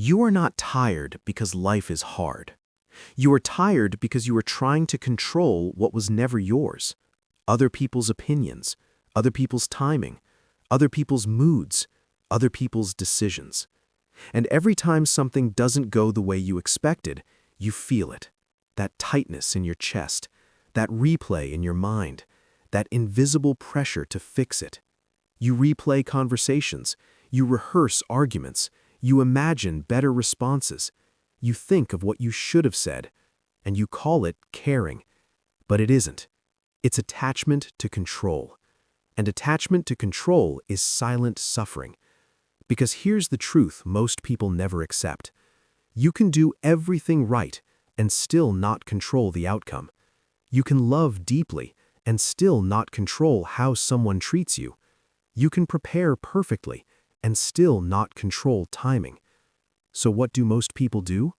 You are not tired because life is hard. You are tired because you are trying to control what was never yours. Other people's opinions, other people's timing, other people's moods, other people's decisions. And every time something doesn't go the way you expected, you feel it. That tightness in your chest, that replay in your mind, that invisible pressure to fix it. You replay conversations, you rehearse arguments, you imagine better responses, you think of what you should have said, and you call it caring. But it isn't. It's attachment to control. And attachment to control is silent suffering. Because here's the truth most people never accept. You can do everything right and still not control the outcome. You can love deeply and still not control how someone treats you. You can prepare perfectly and still not control timing. So what do most people do?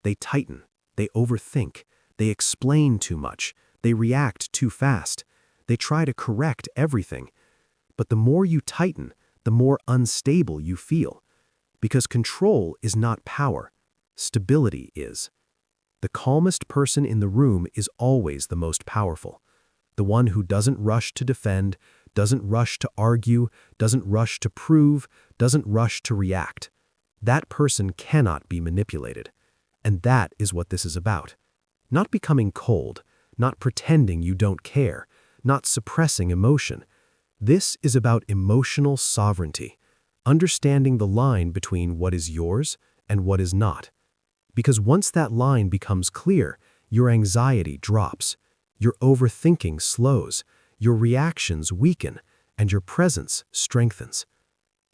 They tighten, they overthink, they explain too much, they react too fast, they try to correct everything. But the more you tighten, the more unstable you feel. Because control is not power, stability is. The calmest person in the room is always the most powerful. The one who doesn't rush to defend, doesn't rush to argue, doesn't rush to prove, doesn't rush to react. That person cannot be manipulated. And that is what this is about. Not becoming cold, not pretending you don't care, not suppressing emotion. This is about emotional sovereignty, understanding the line between what is yours and what is not. Because once that line becomes clear, your anxiety drops, your overthinking slows, your reactions weaken, and your presence strengthens.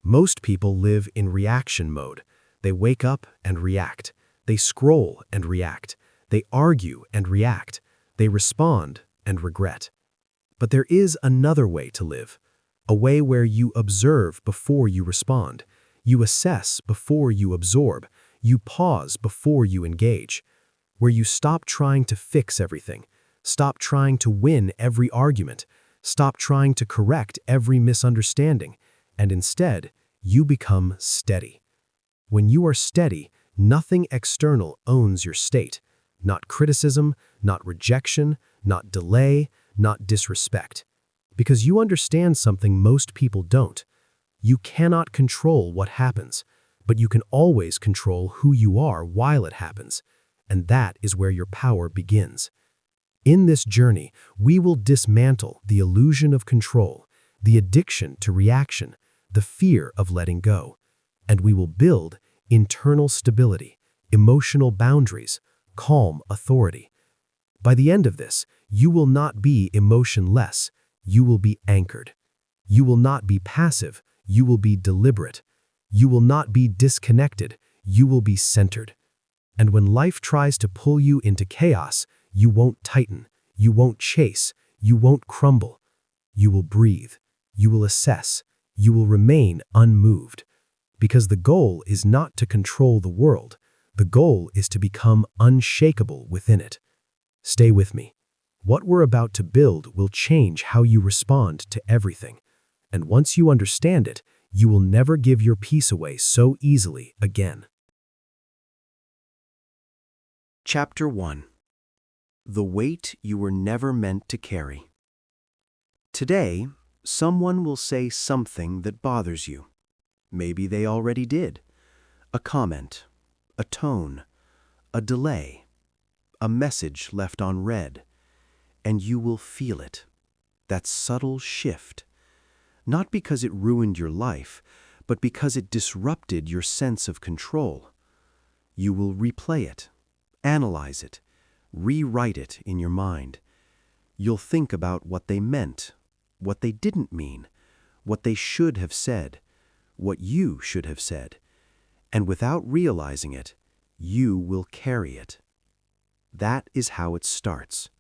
Most people live in reaction mode. They wake up and react. They scroll and react. They argue and react. They respond and regret. But there is another way to live, a way where you observe before you respond. You assess before you absorb. You pause before you engage. Where you stop trying to fix everything. Stop trying to win every argument. Stop trying to correct every misunderstanding. And instead, you become steady. When you are steady, nothing external owns your state. Not criticism, not rejection, not delay, not disrespect. Because you understand something most people don't. You cannot control what happens, but you can always control who you are while it happens. And that is where your power begins. In this journey, we will dismantle the illusion of control, the addiction to reaction, the fear of letting go, and we will build internal stability, emotional boundaries, calm authority. By the end of this, you will not be emotionless, you will be anchored. You will not be passive, you will be deliberate. You will not be disconnected, you will be centered. And when life tries to pull you into chaos, you won't tighten, you won't chase, you won't crumble. You will breathe, you will assess, you will remain unmoved. Because the goal is not to control the world, the goal is to become unshakable within it. Stay with me. What we're about to build will change how you respond to everything. And once you understand it, you will never give your peace away so easily again. Chapter 1. The weight you were never meant to carry. Today, someone will say something that bothers you. Maybe they already did. A comment, a tone, a delay, a message left unread. And you will feel it, that subtle shift. Not because it ruined your life, but because it disrupted your sense of control. You will replay it, analyze it, rewrite it in your mind. You'll think about what they meant, what they didn't mean, what they should have said, what you should have said. And without realizing it, you will carry it. That is how it starts.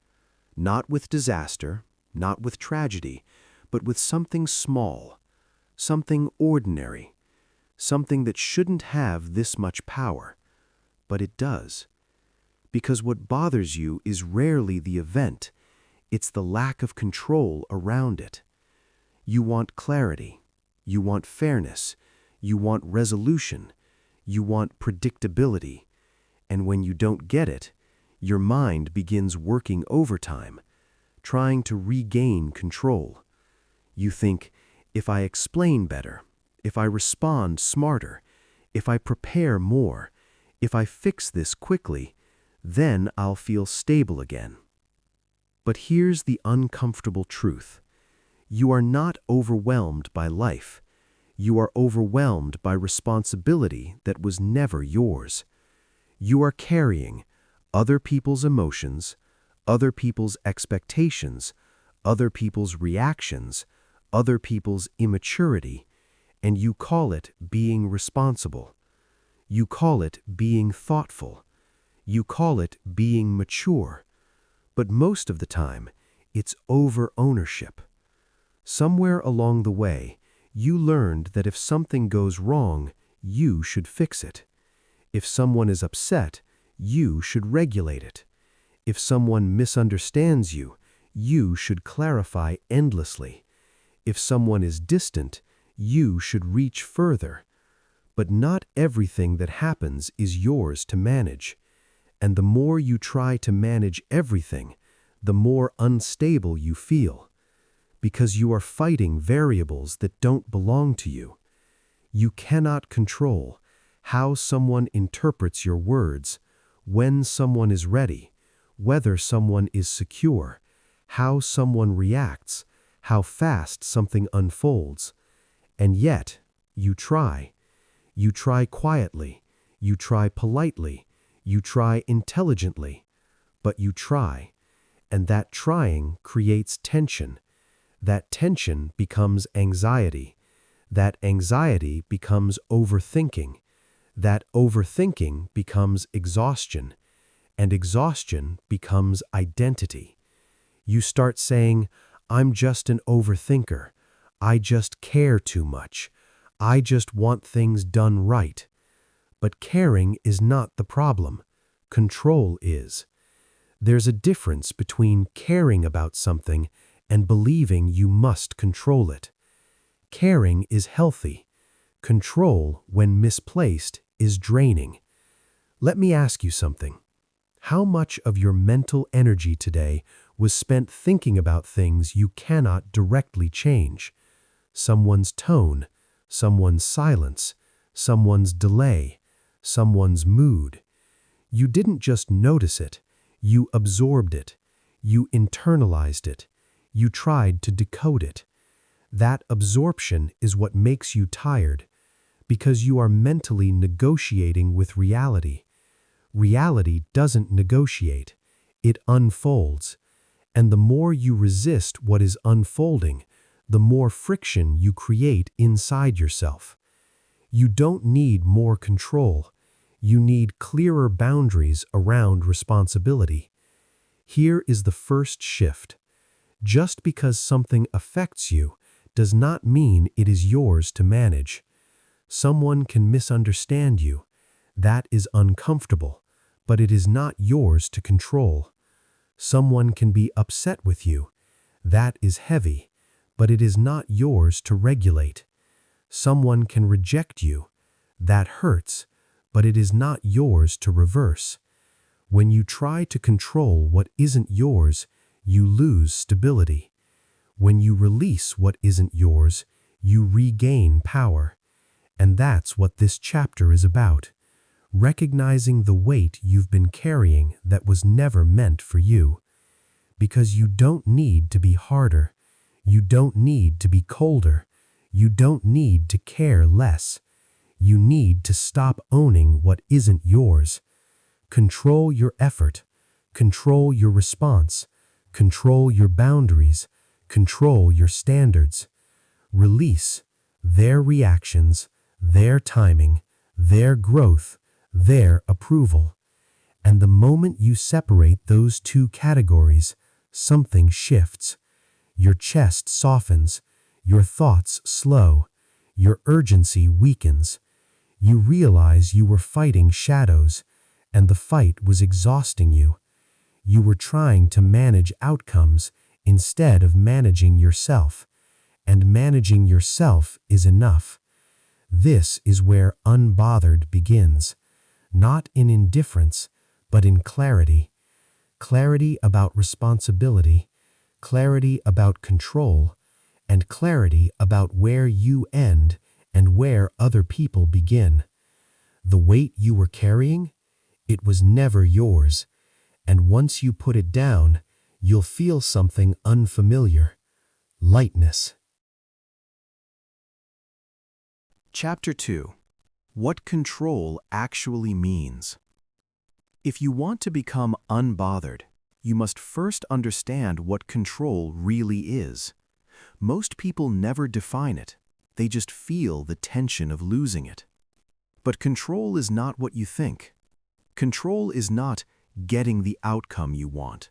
Not with disaster, not with tragedy, but with something small, something ordinary, something that shouldn't have this much power. But it does. Because what bothers you is rarely the event, it's the lack of control around it. You want clarity, you want fairness, you want resolution, You want predictability. And when you don't get it, your mind begins working overtime, trying to regain control. You think, if I explain better, if I respond smarter, if I prepare more, if I fix this quickly, then I'll feel stable again. But here's the uncomfortable truth. You are not overwhelmed by life. You are overwhelmed by responsibility that was never yours. You are carrying other people's emotions, other people's expectations, other people's reactions, other people's immaturity, and you call it being responsible. You call it being thoughtful. You call it being mature. But most of the time, it's over-ownership. Somewhere along the way, you learned that if something goes wrong, you should fix it. If someone is upset, you should regulate it. If someone misunderstands you, you should clarify endlessly. If someone is distant, you should reach further. But not everything that happens is yours to manage. And the more you try to manage everything, the more unstable you feel. Because you are fighting variables that don't belong to you. You cannot control how someone interprets your words, when someone is ready, whether someone is secure, how someone reacts, how fast something unfolds. And yet, you try. You try quietly, you try politely, you try intelligently, but you try. And that trying creates tension. That tension becomes anxiety. That anxiety becomes overthinking. That overthinking becomes exhaustion. And exhaustion becomes identity. You start saying, I'm just an overthinker. I just care too much. I just want things done right. But caring is not the problem. Control is. There's a difference between caring about something and believing you must control it. Caring is healthy. Control, when misplaced, is draining. Let me ask you something. How much of your mental energy today was spent thinking about things you cannot directly change? Someone's tone, someone's silence, someone's delay, someone's mood. You didn't just notice it, you absorbed it, you internalized it, you tried to decode it. That absorption is what makes you tired, because you are mentally negotiating with reality. Reality doesn't negotiate, it unfolds. And the more you resist what is unfolding, the more friction you create inside yourself. You don't need more control. You need clearer boundaries around responsibility. Here is the first shift. Just because something affects you does not mean it is yours to manage. Someone can misunderstand you. That is uncomfortable, but it is not yours to control. Someone can be upset with you. That is heavy, but it is not yours to regulate. Someone can reject you. That hurts, but it is not yours to reverse. When you try to control what isn't yours, you lose stability. When you release what isn't yours, you regain power. And that's what this chapter is about. Recognizing the weight you've been carrying that was never meant for you. Because you don't need to be harder. You don't need to be colder. You don't need to care less. You need to stop owning what isn't yours. Control your effort. Control your response. Control your boundaries. Control your standards. Release their reactions, their timing, their growth, their approval. And the moment you separate those two categories, something shifts. Your chest softens, your thoughts slow, your urgency weakens. You realize you were fighting shadows, and the fight was exhausting you. You were trying to manage outcomes instead of managing yourself, and managing yourself is enough. This is where unbothered begins, not in indifference, but in clarity. Clarity about responsibility, clarity about control, and clarity about where you end and where other people begin. The weight you were carrying, it was never yours, and once you put it down, you'll feel something unfamiliar: lightness. Chapter 2. What control actually means. If you want to become unbothered, you must first understand what control really is. Most people never define it. They just feel the tension of losing it. But control is not what you think. Control is not getting the outcome you want,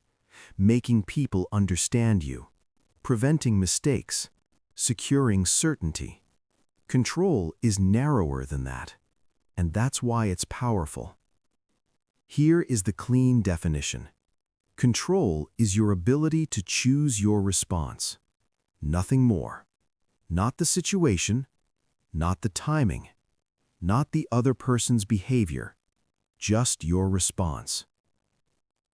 making people understand you, preventing mistakes, securing certainty. Control is narrower than that, and that's why it's powerful. Here is the clean definition. Control is your ability to choose your response. Nothing more. Not the situation, not the timing, not the other person's behavior, just your response.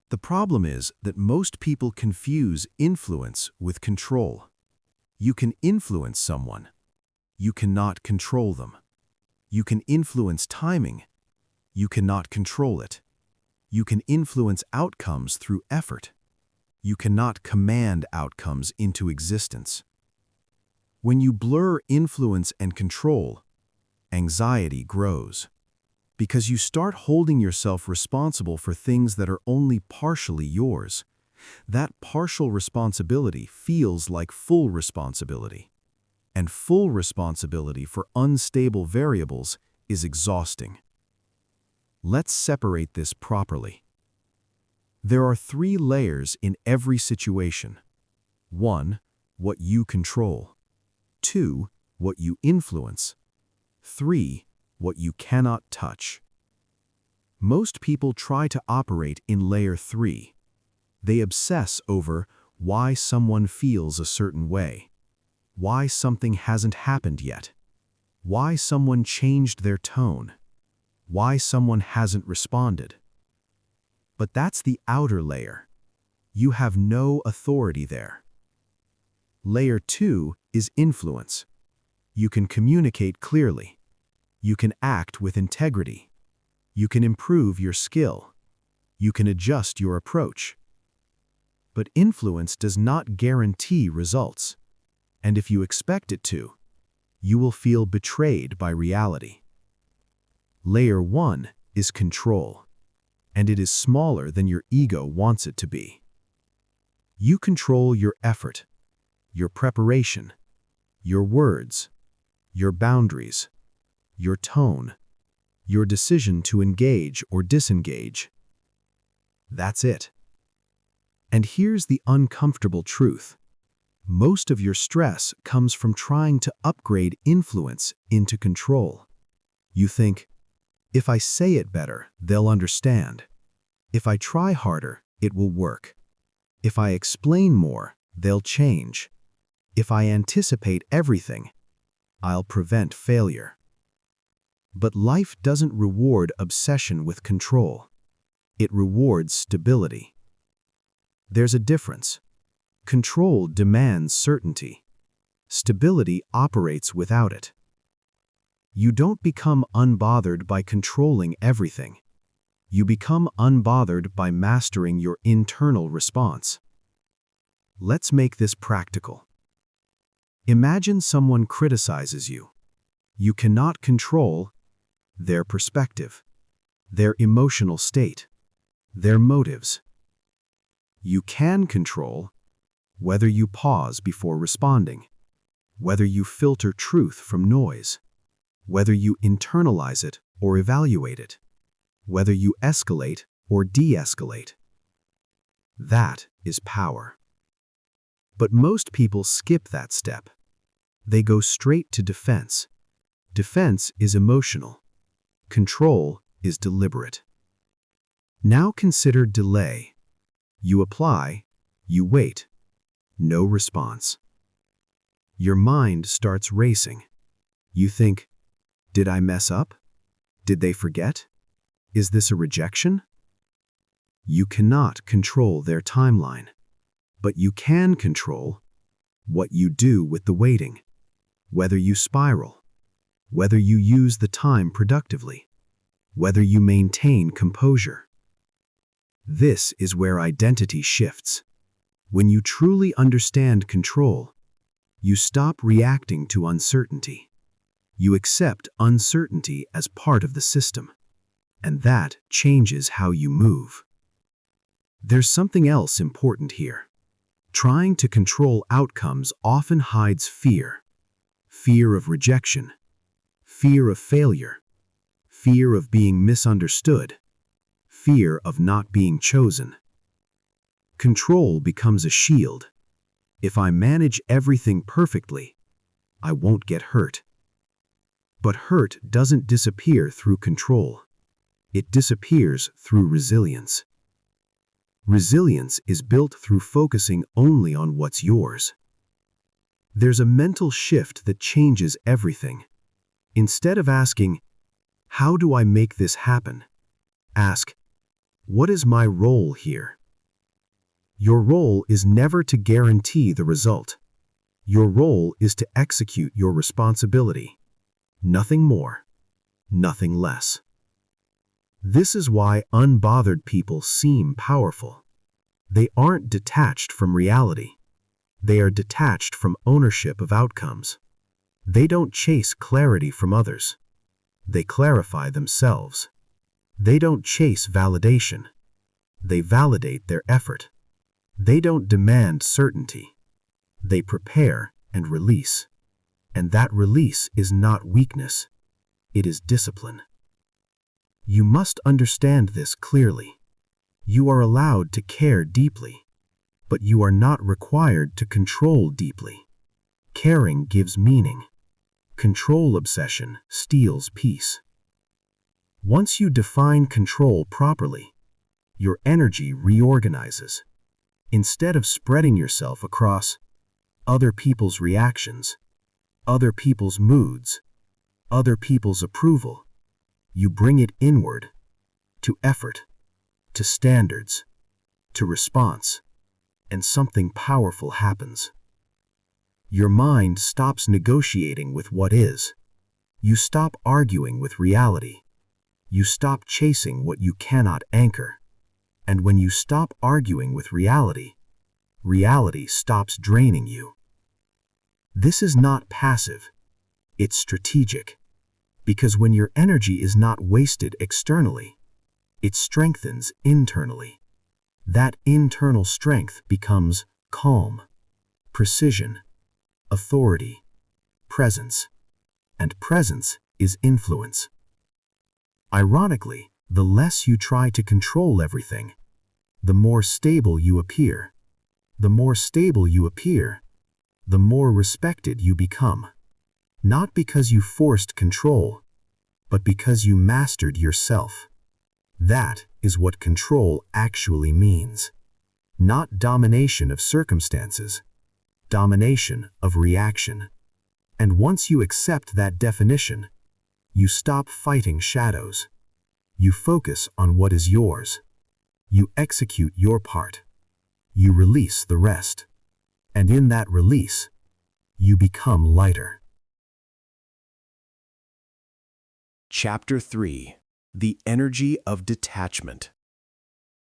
The problem is that most people confuse influence with control. You can influence someone. You cannot control them. You can influence timing. You cannot control it. You can influence outcomes through effort. You cannot command outcomes into existence. When you blur influence and control, anxiety grows, because you start holding yourself responsible for things that are only partially yours. That partial responsibility feels like full responsibility. And full responsibility for unstable variables is exhausting. Let's separate this properly. There are 3 layers in every situation. 1. What you control. 2. What you influence. 3. What you cannot touch. Most people try to operate in layer 3. They obsess over why someone feels a certain way, why something hasn't happened yet, why someone changed their tone, why someone hasn't responded. But that's the outer layer. You have no authority there. Layer 2 is influence. You can communicate clearly. You can act with integrity. You can improve your skill. You can adjust your approach. But influence does not guarantee results. And if you expect it to, you will feel betrayed by reality. Layer 1 is control, and it is smaller than your ego wants it to be. You control your effort, your preparation, your words, your boundaries, your tone, your decision to engage or disengage. That's it. And here's the uncomfortable truth. Most of your stress comes from trying to upgrade influence into control. You think, if I say it better, they'll understand. If I try harder, it will work. If I explain more, they'll change. If I anticipate everything, I'll prevent failure. But life doesn't reward obsession with control. It rewards stability. There's a difference. Control demands certainty. Stability operates without it. You don't become unbothered by controlling everything. You become unbothered by mastering your internal response. Let's make this practical. Imagine someone criticizes you. You cannot control their perspective, their emotional state, their motives. You can control whether you pause before responding, whether you filter truth from noise, whether you internalize it or evaluate it, whether you escalate or de-escalate. That is power. But most people skip that step. They go straight to defense. Defense is emotional. Control is deliberate. Now consider delay. You apply, you wait. No response. Your mind starts racing. You think, Did I mess up? Did they forget? Is this a rejection? You cannot control their timeline, but you can control what you do with the waiting, whether you spiral, whether you use the time productively, whether you maintain composure. This is where identity shifts. When you truly understand control, you stop reacting to uncertainty. You accept uncertainty as part of the system, and that changes how you move. There's something else important here. Trying to control outcomes often hides fear. Fear of rejection, fear of failure, fear of being misunderstood, fear of not being chosen. Control becomes a shield. If I manage everything perfectly, I won't get hurt. But hurt doesn't disappear through control. It disappears through resilience. Resilience is built through focusing only on what's yours. There's a mental shift that changes everything. Instead of asking, "How do I make this happen?" ask, "What is my role here?" Your role is never to guarantee the result. Your role is to execute your responsibility. Nothing more, nothing less. This is why unbothered people seem powerful. They aren't detached from reality. They are detached from ownership of outcomes. They don't chase clarity from others. They clarify themselves. They don't chase validation. They validate their effort. They don't demand certainty. They prepare and release. And that release is not weakness. It is discipline. You must understand this clearly. You are allowed to care deeply, but you are not required to control deeply. Caring gives meaning. Control obsession steals peace. Once you define control properly, your energy reorganizes. Instead of spreading yourself across other people's reactions, other people's moods, other people's approval, you bring it inward, to effort, to standards, to response, and something powerful happens. Your mind stops negotiating with what is. You stop arguing with reality. You stop chasing what you cannot anchor. And when you stop arguing with reality, reality stops draining you. This is not passive. It's strategic. Because when your energy is not wasted externally, it strengthens internally. That internal strength becomes calm, precision, authority, presence. And presence is influence. Ironically, the less you try to control everything, the more stable you appear. The more stable you appear, the more respected you become. Not because you forced control, but because you mastered yourself. That is what control actually means. Not domination of circumstances, domination of reaction. And once you accept that definition, you stop fighting shadows. You focus on what is yours. You execute your part. You release the rest. And in that release, you become lighter. Chapter 3: The Energy of Detachment.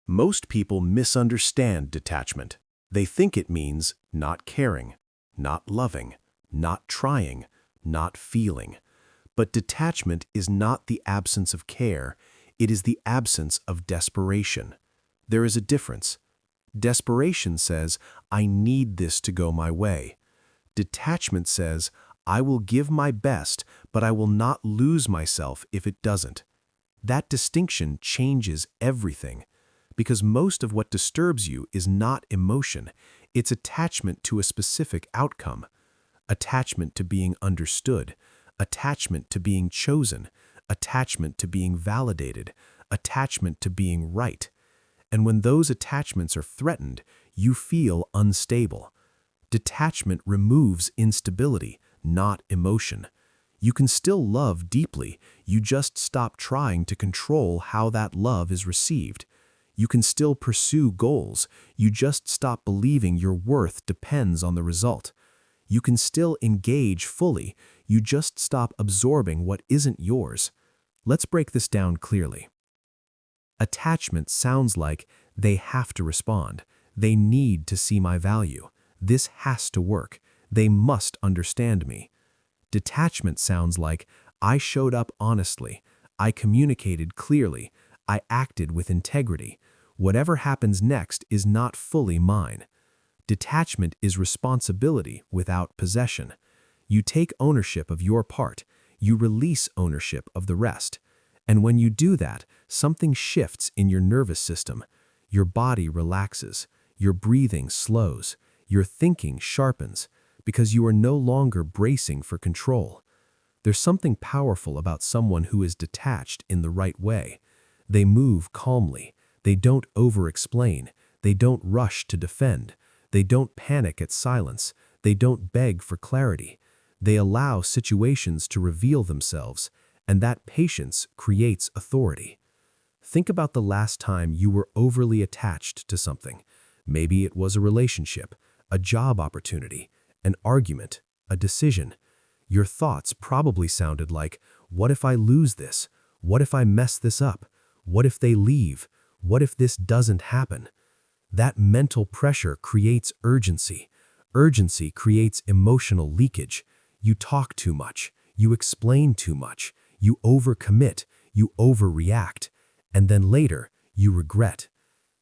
Most people misunderstand detachment. They think it means not caring, not loving, not trying, not feeling. But detachment is not the absence of care, it is the absence of desperation. There is a difference. Desperation says, "I need this to go my way." Detachment says, "I will give my best, but I will not lose myself if it doesn't." That distinction changes everything, because most of what disturbs you is not emotion, it's attachment to a specific outcome. Attachment to being understood, attachment to being chosen, attachment to being validated, attachment to being right. And when those attachments are threatened, you feel unstable. Detachment removes instability, not emotion. You can still love deeply, you just stop trying to control how that love is received. You can still pursue goals, you just stop believing your worth depends on the result. You can still engage fully, you just stop absorbing what isn't yours. Let's break this down clearly. Attachment sounds like they have to respond. They need to see my value. This has to work. They must understand me. Detachment sounds like I showed up honestly. I communicated clearly. I acted with integrity. Whatever happens next is not fully mine. Detachment is responsibility without possession. You take ownership of your part. You release ownership of the rest. And when you do that, something shifts in your nervous system. Your body relaxes. Your breathing slows. Your thinking sharpens, because you are no longer bracing for control. There's something powerful about someone who is detached in the right way. They move calmly. They don't over-explain. They don't rush to defend. They don't panic at silence. They don't beg for clarity. They allow situations to reveal themselves, and that patience creates authority. Think about the last time you were overly attached to something. Maybe it was a relationship, a job opportunity, an argument, a decision. Your thoughts probably sounded like, what if I lose this? What if I mess this up? What if they leave? What if this doesn't happen? That mental pressure creates urgency. Urgency creates emotional leakage. You talk too much. You explain too much. You overcommit. You overreact. And then later, you regret.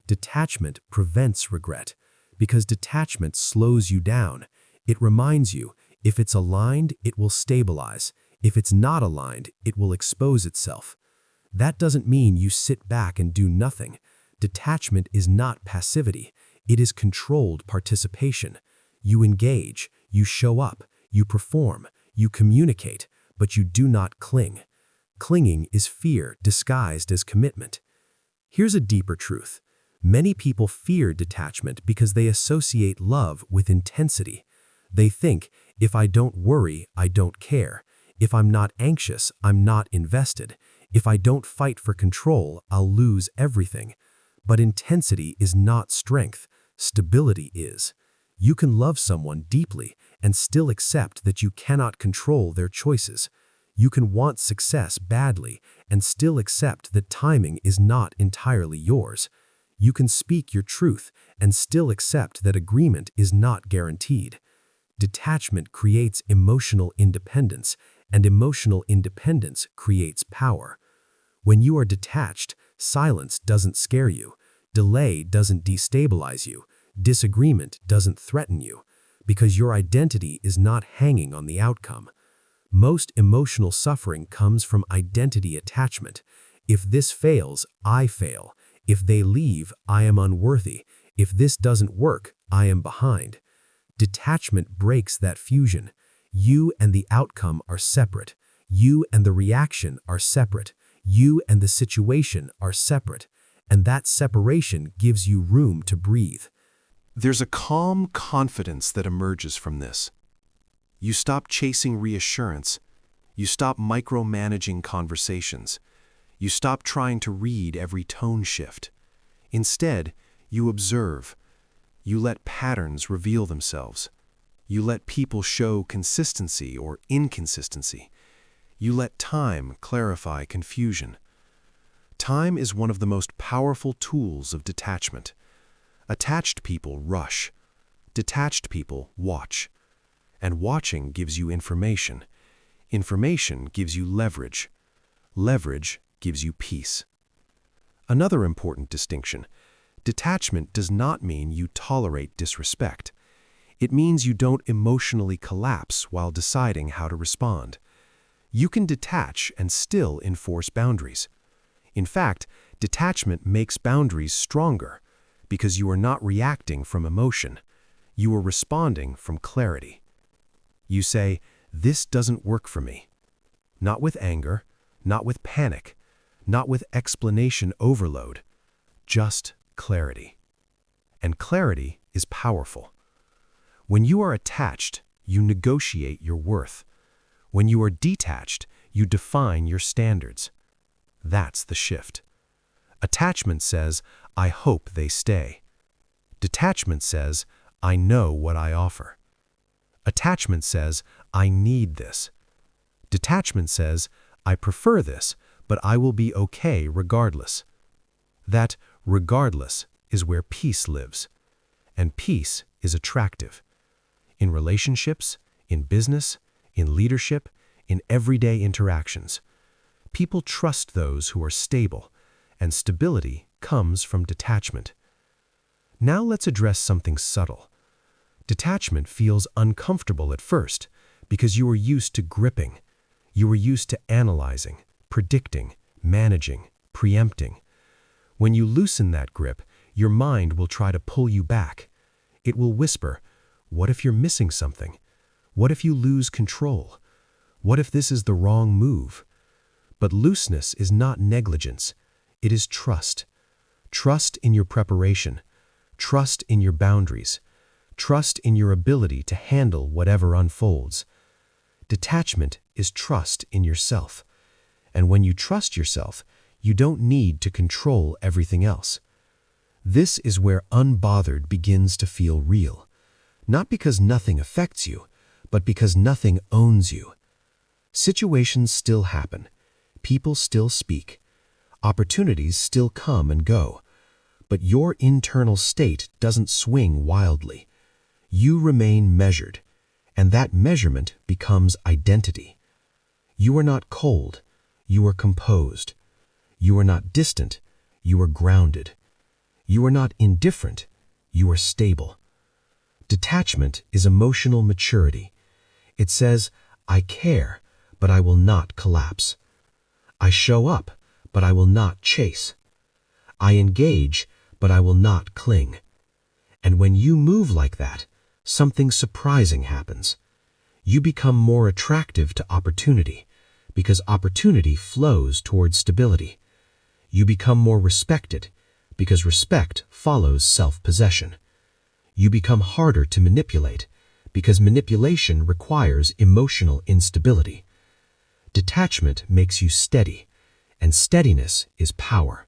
Detachment prevents regret, because detachment slows you down. It reminds you, if it's aligned, it will stabilize. If it's not aligned, it will expose itself. That doesn't mean you sit back and do nothing. Detachment is not passivity. It is controlled participation. You engage, you show up, you perform, you communicate, but you do not cling. Clinging is fear disguised as commitment. Here's a deeper truth. Many people fear detachment because they associate love with intensity. They think, if I don't worry, I don't care. If I'm not anxious, I'm not invested. If I don't fight for control, I'll lose everything. But intensity is not strength. Stability is. You can love someone deeply and still accept that you cannot control their choices. You can want success badly and still accept that timing is not entirely yours. You can speak your truth and still accept that agreement is not guaranteed. Detachment creates emotional independence, and emotional independence creates power. When you are detached, silence doesn't scare you. Delay doesn't destabilize you. Disagreement doesn't threaten you, because your identity is not hanging on the outcome. Most emotional suffering comes from identity attachment. If this fails, I fail. If they leave, I am unworthy. If this doesn't work, I am behind. Detachment breaks that fusion. You and the outcome are separate. You and the reaction are separate. You and the situation are separate. And that separation gives you room to breathe. There's a calm confidence that emerges from this. You stop chasing reassurance. You stop micromanaging conversations. You stop trying to read every tone shift. Instead, you observe. You let patterns reveal themselves. You let people show consistency or inconsistency. You let time clarify confusion. Time is one of the most powerful tools of detachment. Attached people rush. Detached people watch. And watching gives you information. Information gives you leverage. Leverage gives you peace. Another important distinction: detachment does not mean you tolerate disrespect. It means you don't emotionally collapse while deciding how to respond. You can detach and still enforce boundaries. In fact, detachment makes boundaries stronger because you are not reacting from emotion. You are responding from clarity. You say, "This doesn't work for me." Not with anger, not with panic, not with explanation overload, just clarity. And clarity is powerful. When you are attached, you negotiate your worth. When you are detached, you define your standards. That's the shift. Attachment says, I hope they stay. Detachment says, I know what I offer. Attachment says, I need this. Detachment says, I prefer this, but I will be okay regardless. That regardless is where peace lives. And peace is attractive. In relationships, in business, in leadership, in everyday interactions. People trust those who are stable, and stability comes from detachment. Now let's address something subtle. Detachment feels uncomfortable at first because you are used to gripping. You are used to analyzing, predicting, managing, preempting. When you loosen that grip, your mind will try to pull you back. It will whisper, what if you're missing something? What if you lose control? What if this is the wrong move? But looseness is not negligence. It is trust. Trust in your preparation. Trust in your boundaries. Trust in your ability to handle whatever unfolds. Detachment is trust in yourself. And when you trust yourself, you don't need to control everything else. This is where unbothered begins to feel real. Not because nothing affects you, but because nothing owns you. Situations still happen. People still speak. Opportunities still come and go. But your internal state doesn't swing wildly. You remain measured, and that measurement becomes identity. You are not cold. You are composed. You are not distant. You are grounded. You are not indifferent. You are stable. Detachment is emotional maturity. It says, I care, but I will not collapse. I show up, but I will not chase. I engage, but I will not cling. And when you move like that, something surprising happens. You become more attractive to opportunity, because opportunity flows towards stability. You become more respected, because respect follows self-possession. You become harder to manipulate, because manipulation requires emotional instability. Detachment makes you steady, and steadiness is power.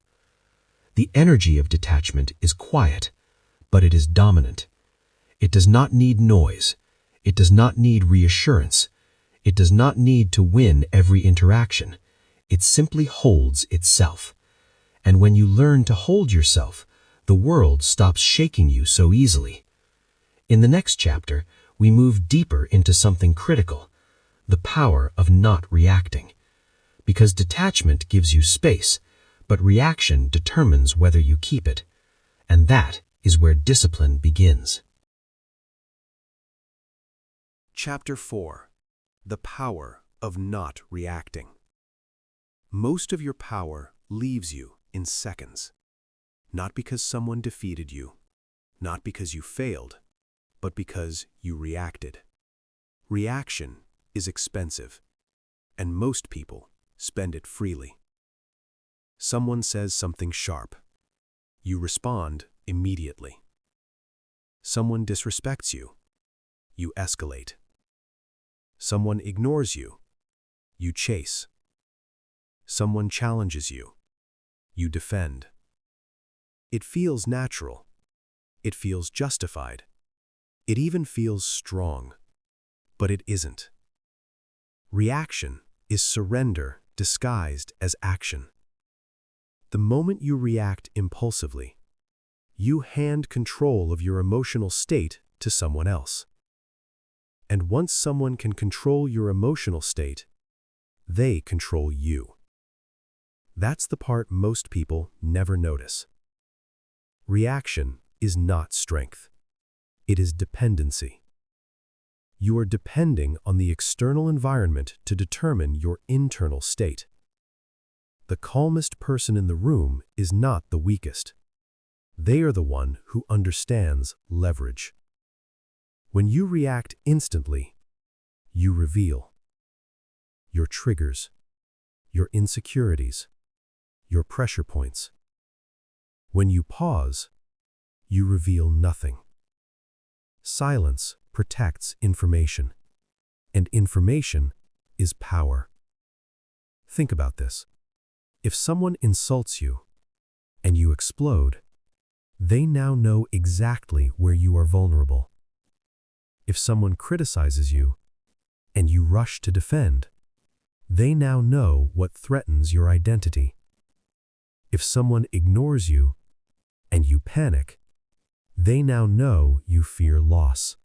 The energy of detachment is quiet, but it is dominant. It does not need noise. It does not need reassurance. It does not need to win every interaction. It simply holds itself. And when you learn to hold yourself, the world stops shaking you so easily. In the next chapter, we move deeper into something critical, the power of not reacting. Because detachment gives you space, but reaction determines whether you keep it. And that is where discipline begins. Chapter 4. The Power of Not Reacting. Most of your power leaves you in seconds. Not because someone defeated you, not because you failed, but because you reacted. Reaction is expensive, and most people spend it freely. Someone says something sharp. You respond immediately. Someone disrespects you. You escalate. Someone ignores you. You chase. Someone challenges you. You defend. It feels natural. It feels justified. It even feels strong. But it isn't. Reaction is surrender disguised as action. The moment you react impulsively, you hand control of your emotional state to someone else. And once someone can control your emotional state, they control you. That's the part most people never notice. Reaction is not strength. It is dependency. You are depending on the external environment to determine your internal state. The calmest person in the room is not the weakest. They are the one who understands leverage. When you react instantly, you reveal your triggers, your insecurities, your pressure points. When you pause, you reveal nothing. Silence protects information, and information is power. Think about this. If someone insults you and you explode, they now know exactly where you are vulnerable. If someone criticizes you and you rush to defend, they now know what threatens your identity. If someone ignores you and you panic, they now know you fear loss.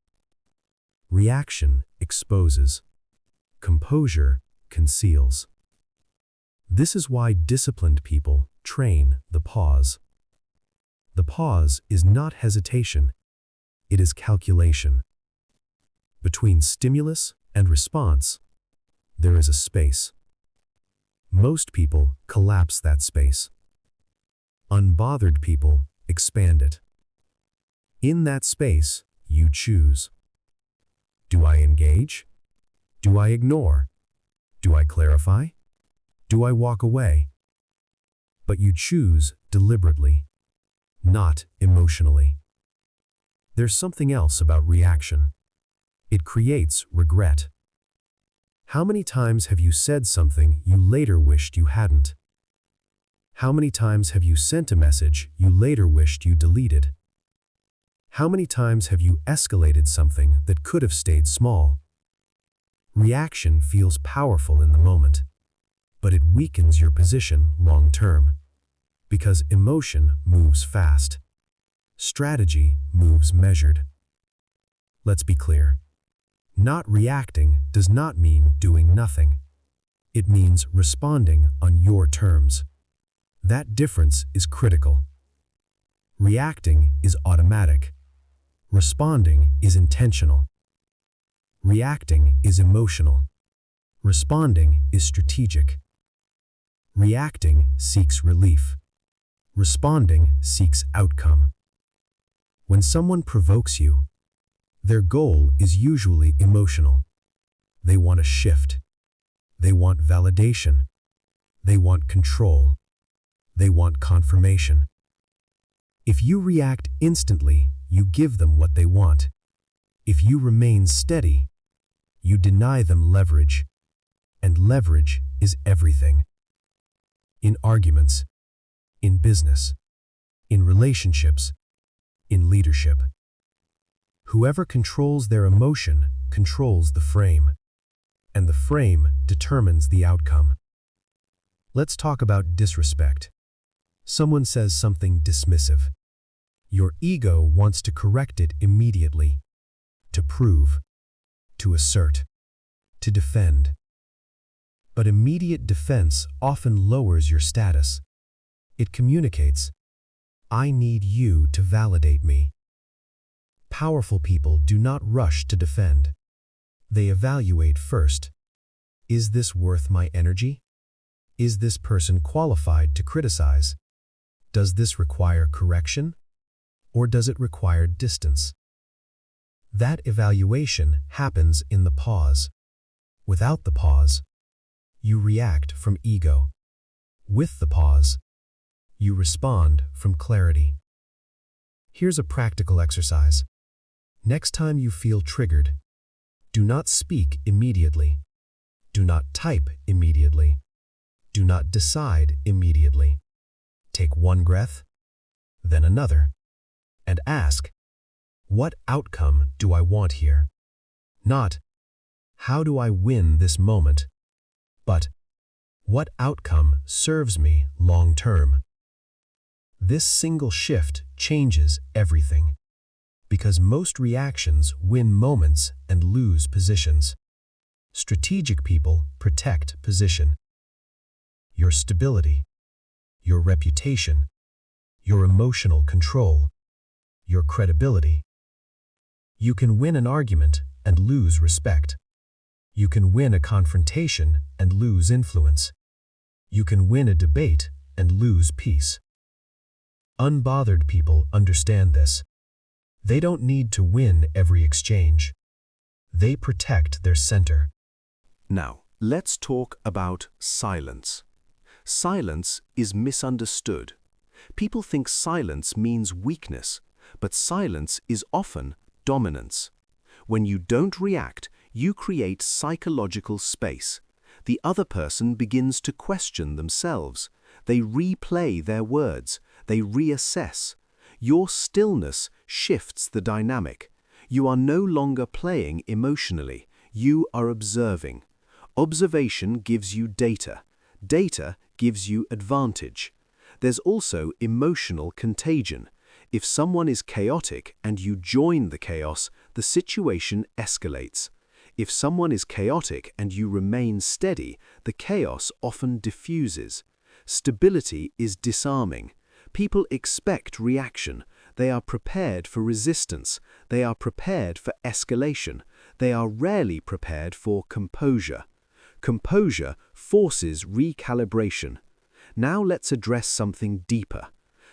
Reaction exposes. Composure conceals. This is why disciplined people train the pause. The pause is not hesitation, it is calculation. Between stimulus and response, there is a space. Most people collapse that space. Unbothered people expand it. In that space, you choose. Do I engage? Do I ignore? Do I clarify? Do I walk away? But you choose deliberately, not emotionally. There's something else about reaction. It creates regret. How many times have you said something you later wished you hadn't? How many times have you sent a message you later wished you deleted? How many times have you escalated something that could have stayed small? Reaction feels powerful in the moment, but it weakens your position long term. Because emotion moves fast. Strategy moves measured. Let's be clear. Not reacting does not mean doing nothing. It means responding on your terms. That difference is critical. Reacting is automatic. Responding is intentional. Reacting is emotional. Responding is strategic. Reacting seeks relief. Responding seeks outcome. When someone provokes you, their goal is usually emotional. They want a shift. They want validation. They want control. They want confirmation. If you react instantly, you give them what they want. If you remain steady, you deny them leverage. And leverage is everything. In arguments, in business, in relationships, in leadership. Whoever controls their emotion controls the frame, and the frame determines the outcome. Let's talk about disrespect. Someone says something dismissive. Your ego wants to correct it immediately, to prove, to assert, to defend. But immediate defense often lowers your status. It communicates, I need you to validate me. Powerful people do not rush to defend. They evaluate first. Is this worth my energy? Is this person qualified to criticize? Does this require correction? Or does it require distance? That evaluation happens in the pause. Without the pause, you react from ego. With the pause, you respond from clarity. Here's a practical exercise. Next time you feel triggered, do not speak immediately. Do not type immediately. Do not decide immediately. Take one breath, then another, and ask, what outcome do I want here? Not, how do I win this moment? But, what outcome serves me long term? This single shift changes everything. Because most reactions win moments and lose positions. Strategic people protect position. Your stability, your reputation, your emotional control, your credibility. You can win an argument and lose respect. You can win a confrontation and lose influence. You can win a debate and lose peace. Unbothered people understand this. They don't need to win every exchange. They protect their center. Now, let's talk about silence. Silence is misunderstood. People think silence means weakness, but silence is often dominance. When you don't react, you create psychological space, the other person begins to question themselves. They replay their words. They reassess. Your stillness shifts the dynamic. You are no longer playing emotionally. You are observing. Observation gives you data. Data gives you advantage. There's also emotional contagion. If someone is chaotic and you join the chaos, the situation escalates. If someone is chaotic and you remain steady, the chaos often diffuses. Stability is disarming. People expect reaction. They are prepared for resistance. They are prepared for escalation. They are rarely prepared for composure. Composure forces recalibration. Now let's address something deeper.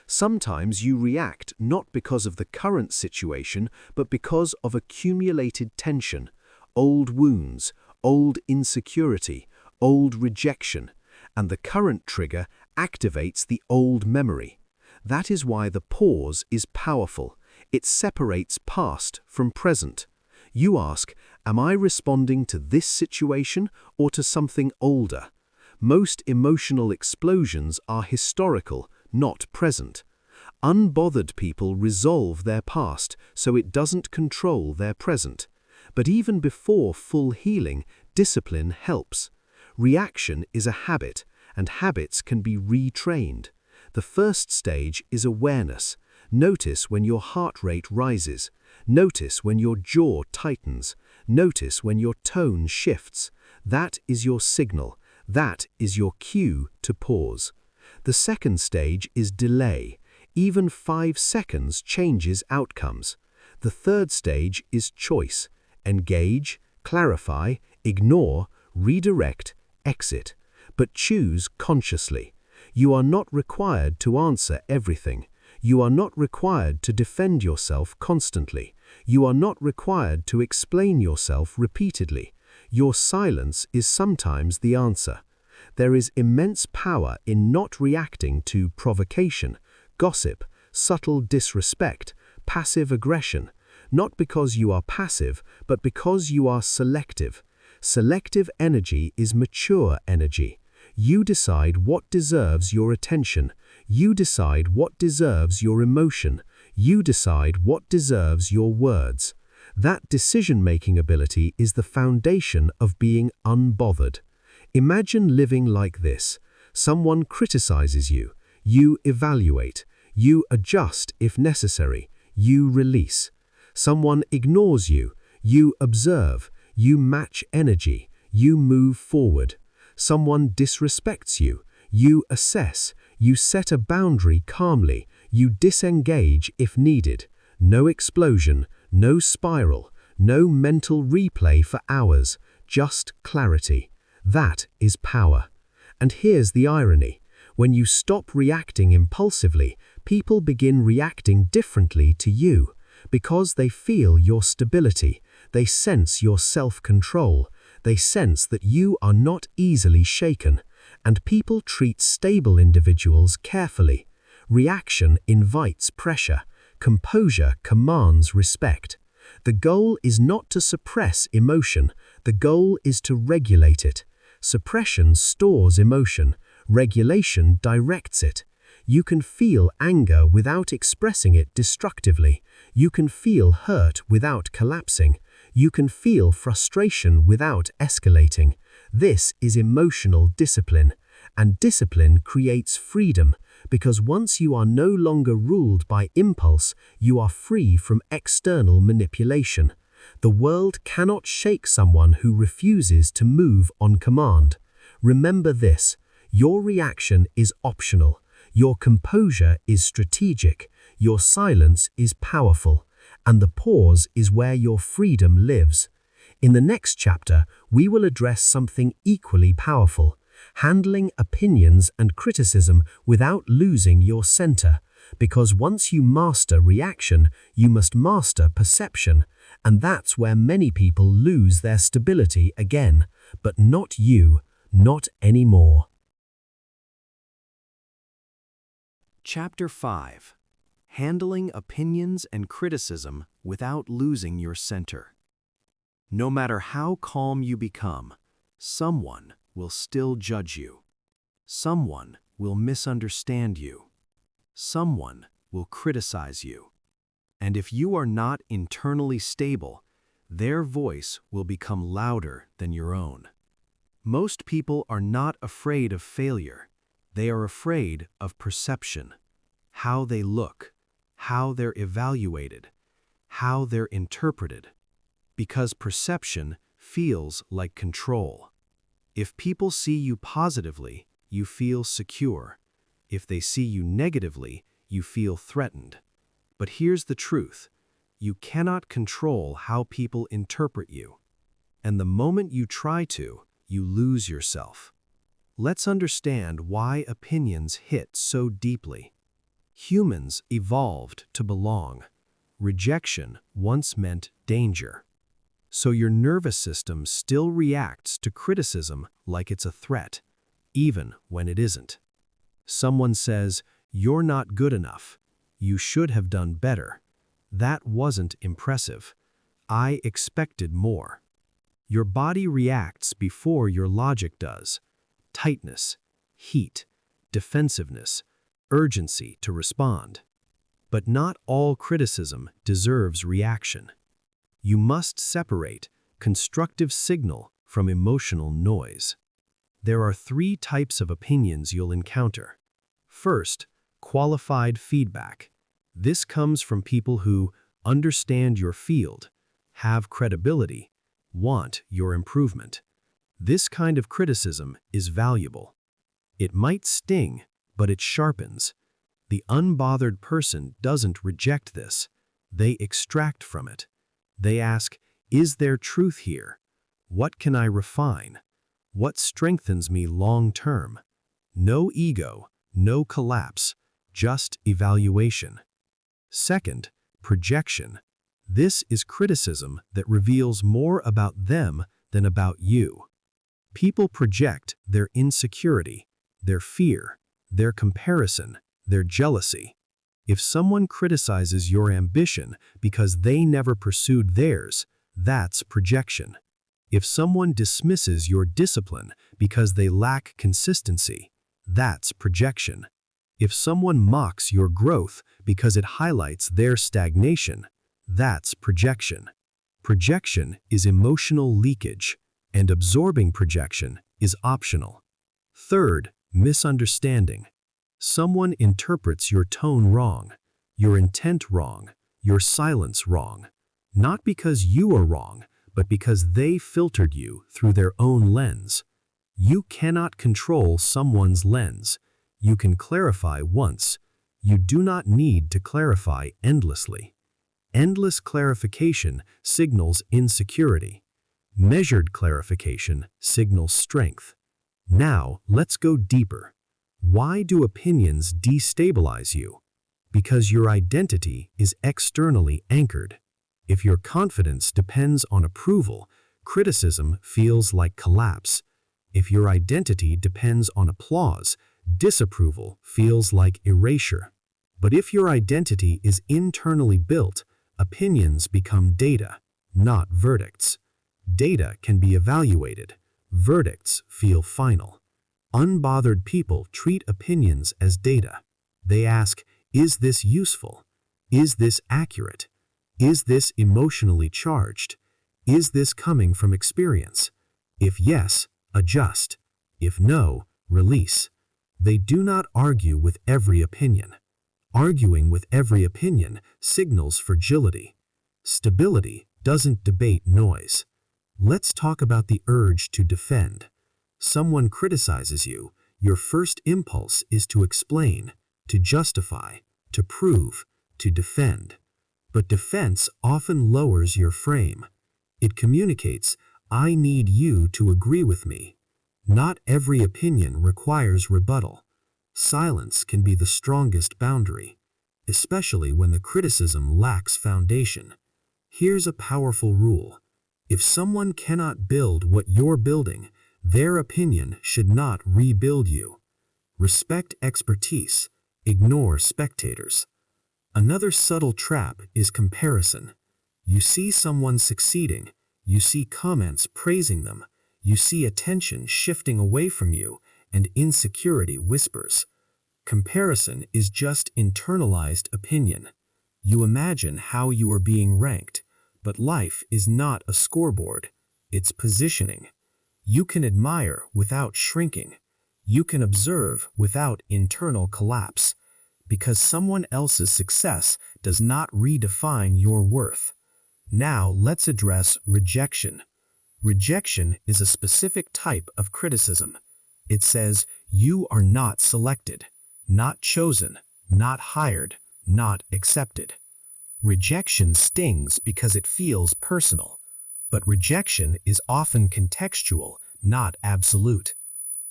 Sometimes you react not because of the current situation, but because of accumulated tension, old wounds, old insecurity, old rejection, and the current trigger activates the old memory. That is why the pause is powerful. It separates past from present. You ask, am I responding to this situation or to something older? Most emotional explosions are historical, not present. Unbothered people resolve their past so it doesn't control their present. But even before full healing, discipline helps. Reaction is a habit, and habits can be retrained. The first stage is awareness. Notice when your heart rate rises. Notice when your jaw tightens. Notice when your tone shifts. That is your signal. That is your cue to pause. The second stage is delay. Even 5 seconds changes outcomes. The third stage is choice. Engage, clarify, ignore, redirect, exit. But choose consciously. You are not required to answer everything. You are not required to defend yourself constantly. You are not required to explain yourself repeatedly. Your silence is sometimes the answer. There is immense power in not reacting to provocation, gossip, subtle disrespect, passive aggression, not because you are passive, but because you are selective. Selective energy is mature energy. You decide what deserves your attention. You decide what deserves your emotion. You decide what deserves your words. That decision-making ability is the foundation of being unbothered. Imagine living like this. Someone criticizes you. You evaluate. You adjust if necessary. You release. Someone ignores you. You observe. You match energy. You move forward. Someone disrespects you. You assess. You set a boundary calmly. You disengage if needed. No explosion, no spiral, no mental replay for hours, just clarity. That is power. And here's the irony. When you stop reacting impulsively, people begin reacting differently to you. Because they feel your stability, they sense your self-control, they sense that you are not easily shaken, and people treat stable individuals carefully. Reaction invites pressure. Composure commands respect. The goal is not to suppress emotion. The goal is to regulate it. Suppression stores emotion. Regulation directs it. You can feel anger without expressing it destructively. You can feel hurt without collapsing. You can feel frustration without escalating. This is emotional discipline. And discipline creates freedom, because once you are no longer ruled by impulse, you are free from external manipulation. The world cannot shake someone who refuses to move on command. Remember this, your reaction is optional. Your composure is strategic. Your silence is powerful. And the pause is where your freedom lives. In the next chapter, we will address something equally powerful. Handling opinions and criticism without losing your center. Because once you master reaction, you must master perception. And that's where many people lose their stability again. But not you, not anymore. Chapter 5. Handling opinions and criticism without losing your center. No matter how calm you become, someone will still judge you. Someone will misunderstand you. Someone will criticize you. And if you are not internally stable, their voice will become louder than your own. Most people are not afraid of failure. They are afraid of perception. How they look, how they're evaluated, how they're interpreted. Because perception feels like control. If people see you positively, you feel secure. If they see you negatively, you feel threatened. But here's the truth. You cannot control how people interpret you. And the moment you try to, you lose yourself. Let's understand why opinions hit so deeply. Humans evolved to belong. Rejection once meant danger. So your nervous system still reacts to criticism like it's a threat, even when it isn't. Someone says, "You're not good enough. You should have done better. That wasn't impressive. I expected more." Your body reacts before your logic does. Tightness, heat, defensiveness, urgency to respond. But not all criticism deserves reaction. You must separate constructive signal from emotional noise. There are 3 types of opinions you'll encounter. First, qualified feedback. This comes from people who understand your field, have credibility, want your improvement. This kind of criticism is valuable. It might sting, but it sharpens. The unbothered person doesn't reject this. They extract from it. They ask, is there truth here? What can I refine? What strengthens me long term? No ego, no collapse, just evaluation. Second, projection. This is criticism that reveals more about them than about you. People project their insecurity, their fear, their comparison, their jealousy. If someone criticizes your ambition because they never pursued theirs, that's projection. If someone dismisses your discipline because they lack consistency, that's projection. If someone mocks your growth because it highlights their stagnation, that's projection. Projection is emotional leakage, and absorbing projection is optional. Third, misunderstanding. Someone interprets your tone wrong, your intent wrong, your silence wrong, not because you are wrong, but because they filtered you through their own lens. You cannot control someone's lens. You can clarify once. You do not need to clarify endlessly. Endless clarification signals insecurity. Measured clarification signals strength. Now, let's go deeper. Why do opinions destabilize you? Because your identity is externally anchored. If your confidence depends on approval, criticism feels like collapse. If your identity depends on applause, disapproval feels like erasure. But if your identity is internally built, opinions become data, not verdicts. Data can be evaluated. Verdicts feel final. Unbothered people treat opinions as data. They ask, is this useful? Is this accurate? Is this emotionally charged? Is this coming from experience? If yes, adjust. If no, release. They do not argue with every opinion. Arguing with every opinion signals fragility. Stability doesn't debate noise. Let's talk about the urge to defend. Someone criticizes you, your first impulse is to explain, to justify, to prove, to defend. But defense often lowers your frame. It communicates, I need you to agree with me. Not every opinion requires rebuttal. Silence can be the strongest boundary, especially when the criticism lacks foundation. Here's a powerful rule. If someone cannot build what you're building, their opinion should not rebuild you. Respect expertise. Ignore spectators. Another subtle trap is comparison. You see someone succeeding. You see comments praising them. You see attention shifting away from you, and insecurity whispers. Comparison is just internalized opinion. You imagine how you are being ranked, but life is not a scoreboard. It's positioning. You can admire without shrinking. You can observe without internal collapse, because someone else's success does not redefine your worth. Now let's address rejection. Rejection is a specific type of criticism. It says you are not selected, not chosen, not hired, not accepted. Rejection stings because it feels personal, but rejection is often contextual, not absolute.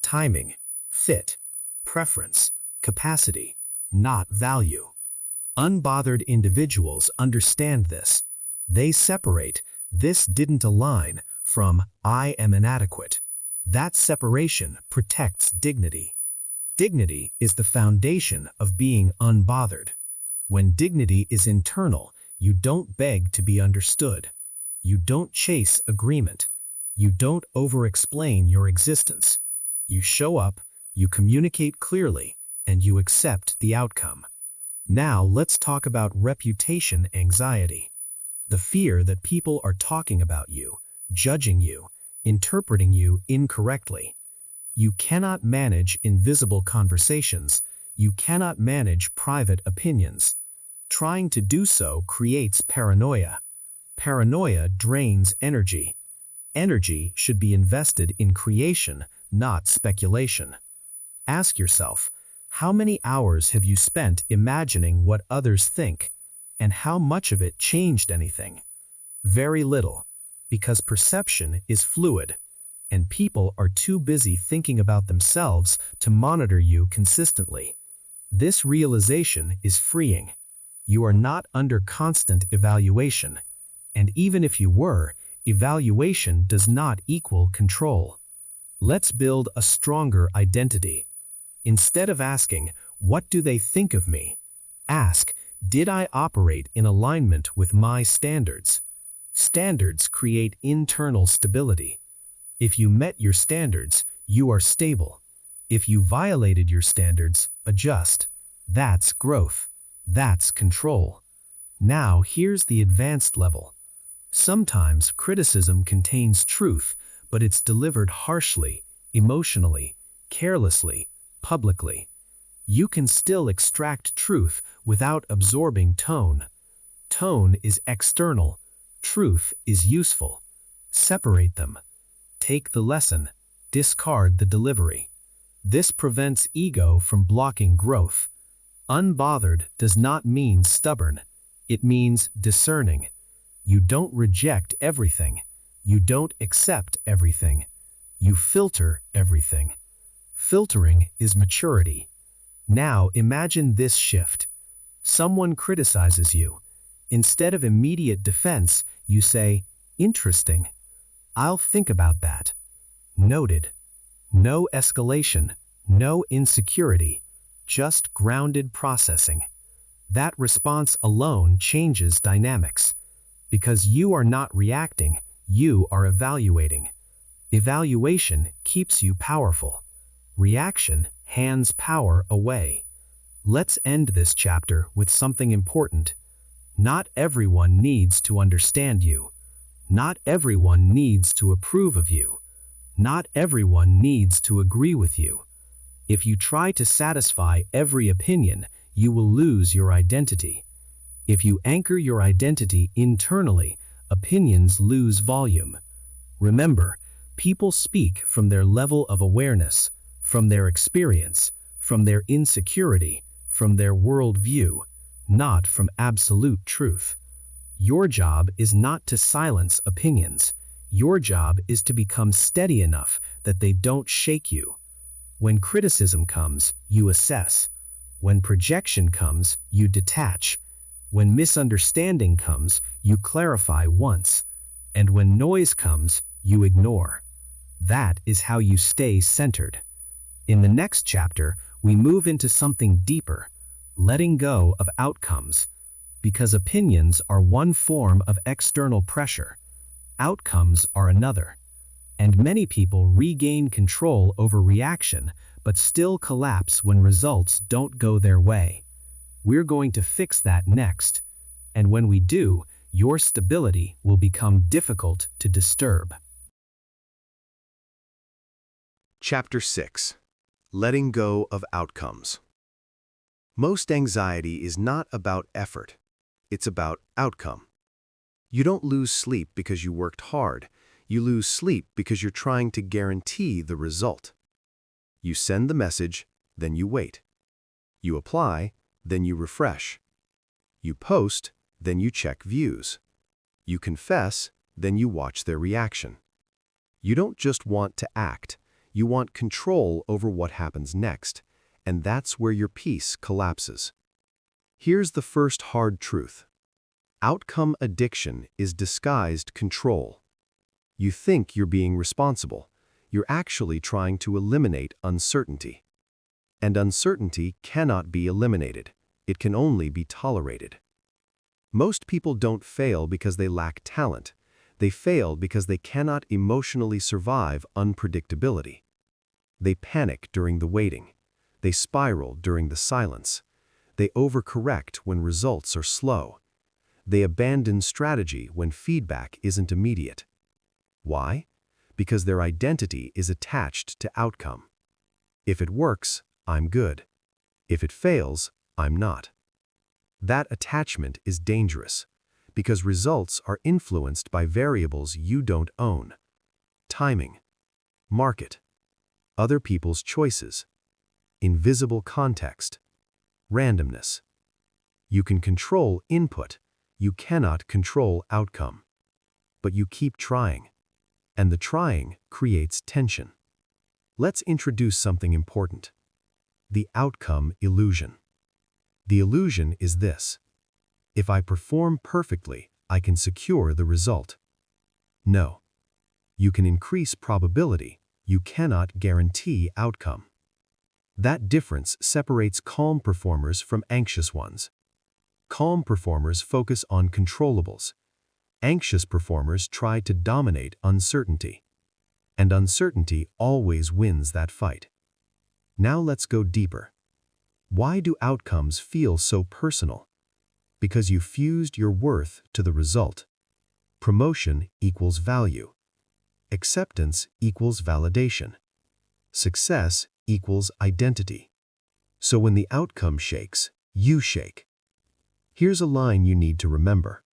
Timing, fit, preference, capacity, not value. Unbothered individuals understand this. They separate "this didn't align" from "I am inadequate." That separation protects dignity. Dignity is the foundation of being unbothered. When dignity is internal, you don't beg to be understood. You don't chase agreement. You don't over-explain your existence. You show up, you communicate clearly, and you accept the outcome. Now let's talk about reputation anxiety. The fear that people are talking about you, judging you, interpreting you incorrectly. You cannot manage invisible conversations. You cannot manage private opinions. Trying to do so creates paranoia. Paranoia drains energy. Energy should be invested in creation, not speculation. Ask yourself, how many hours have you spent imagining what others think, and how much of it changed anything? Very little, because perception is fluid, and people are too busy thinking about themselves to monitor you consistently. This realization is freeing. You are not under constant evaluation, and even if you were, evaluation does not equal control. Let's build a stronger identity. Instead of asking, "What do they think of me?" ask, "Did I operate in alignment with my standards?" Standards create internal stability. If you met your standards, you are stable. If you violated your standards, adjust. That's growth. That's control. Now here's the advanced level. Sometimes criticism contains truth, but it's delivered harshly, emotionally, carelessly, publicly. You can still extract truth without absorbing tone. Tone is external. Truth is useful. Separate them. Take the lesson. Discard the delivery. This prevents ego from blocking growth. Unbothered does not mean stubborn. It means discerning. You don't reject everything. You don't accept everything. You filter everything. Filtering is maturity. Now imagine this shift. Someone criticizes you. Instead of immediate defense, you say, "Interesting. I'll think about that." Noted. No escalation, no insecurity, just grounded processing. That response alone changes dynamics. Because you are not reacting, you are evaluating. Evaluation keeps you powerful. Reaction hands power away. Let's end this chapter with something important. Not everyone needs to understand you. Not everyone needs to approve of you. Not everyone needs to agree with you. If you try to satisfy every opinion, you will lose your identity. If you anchor your identity internally, opinions lose volume. Remember, people speak from their level of awareness, from their experience, from their insecurity, from their worldview, not from absolute truth. Your job is not to silence opinions. Your job is to become steady enough that they don't shake you. When criticism comes, you assess. When projection comes, you detach. When misunderstanding comes, you clarify once. And when noise comes, you ignore. That is how you stay centered. In the next chapter, we move into something deeper, letting go of outcomes. Because opinions are one form of external pressure. Outcomes are another. And many people regain control over reaction, but still collapse when results don't go their way. We're going to fix that next. And when we do, your stability will become difficult to disturb. Chapter 6. Letting Go of Outcomes. Most anxiety is not about effort. It's about outcome. You don't lose sleep because you worked hard. You lose sleep because you're trying to guarantee the result. You send the message, then you wait. You apply, then you refresh. You post, then you check views. You confess, then you watch their reaction. You don't just want to act, you want control over what happens next, and that's where your peace collapses. Here's the first hard truth. Outcome addiction is disguised control. You think you're being responsible. You're actually trying to eliminate uncertainty. And uncertainty cannot be eliminated. It can only be tolerated. Most people don't fail because they lack talent. They fail because they cannot emotionally survive unpredictability. They panic during the waiting. They spiral during the silence. They overcorrect when results are slow. They abandon strategy when feedback isn't immediate. Why? Because their identity is attached to outcome. If it works, I'm good. If it fails, I'm not. That attachment is dangerous because results are influenced by variables you don't own. Timing, market, other people's choices, invisible context, randomness. You can control input, you cannot control outcome. But you keep trying, and the trying creates tension. Let's introduce something important. The outcome illusion. The illusion is this. If I perform perfectly, I can secure the result. No. You can increase probability, you cannot guarantee outcome. That difference separates calm performers from anxious ones. Calm performers focus on controllables. Anxious performers try to dominate uncertainty. And uncertainty always wins that fight. Now let's go deeper. Why do outcomes feel so personal? Because you fused your worth to the result. Promotion equals value. Acceptance equals validation. Success equals identity. So when the outcome shakes, you shake. Here's a line you need to remember.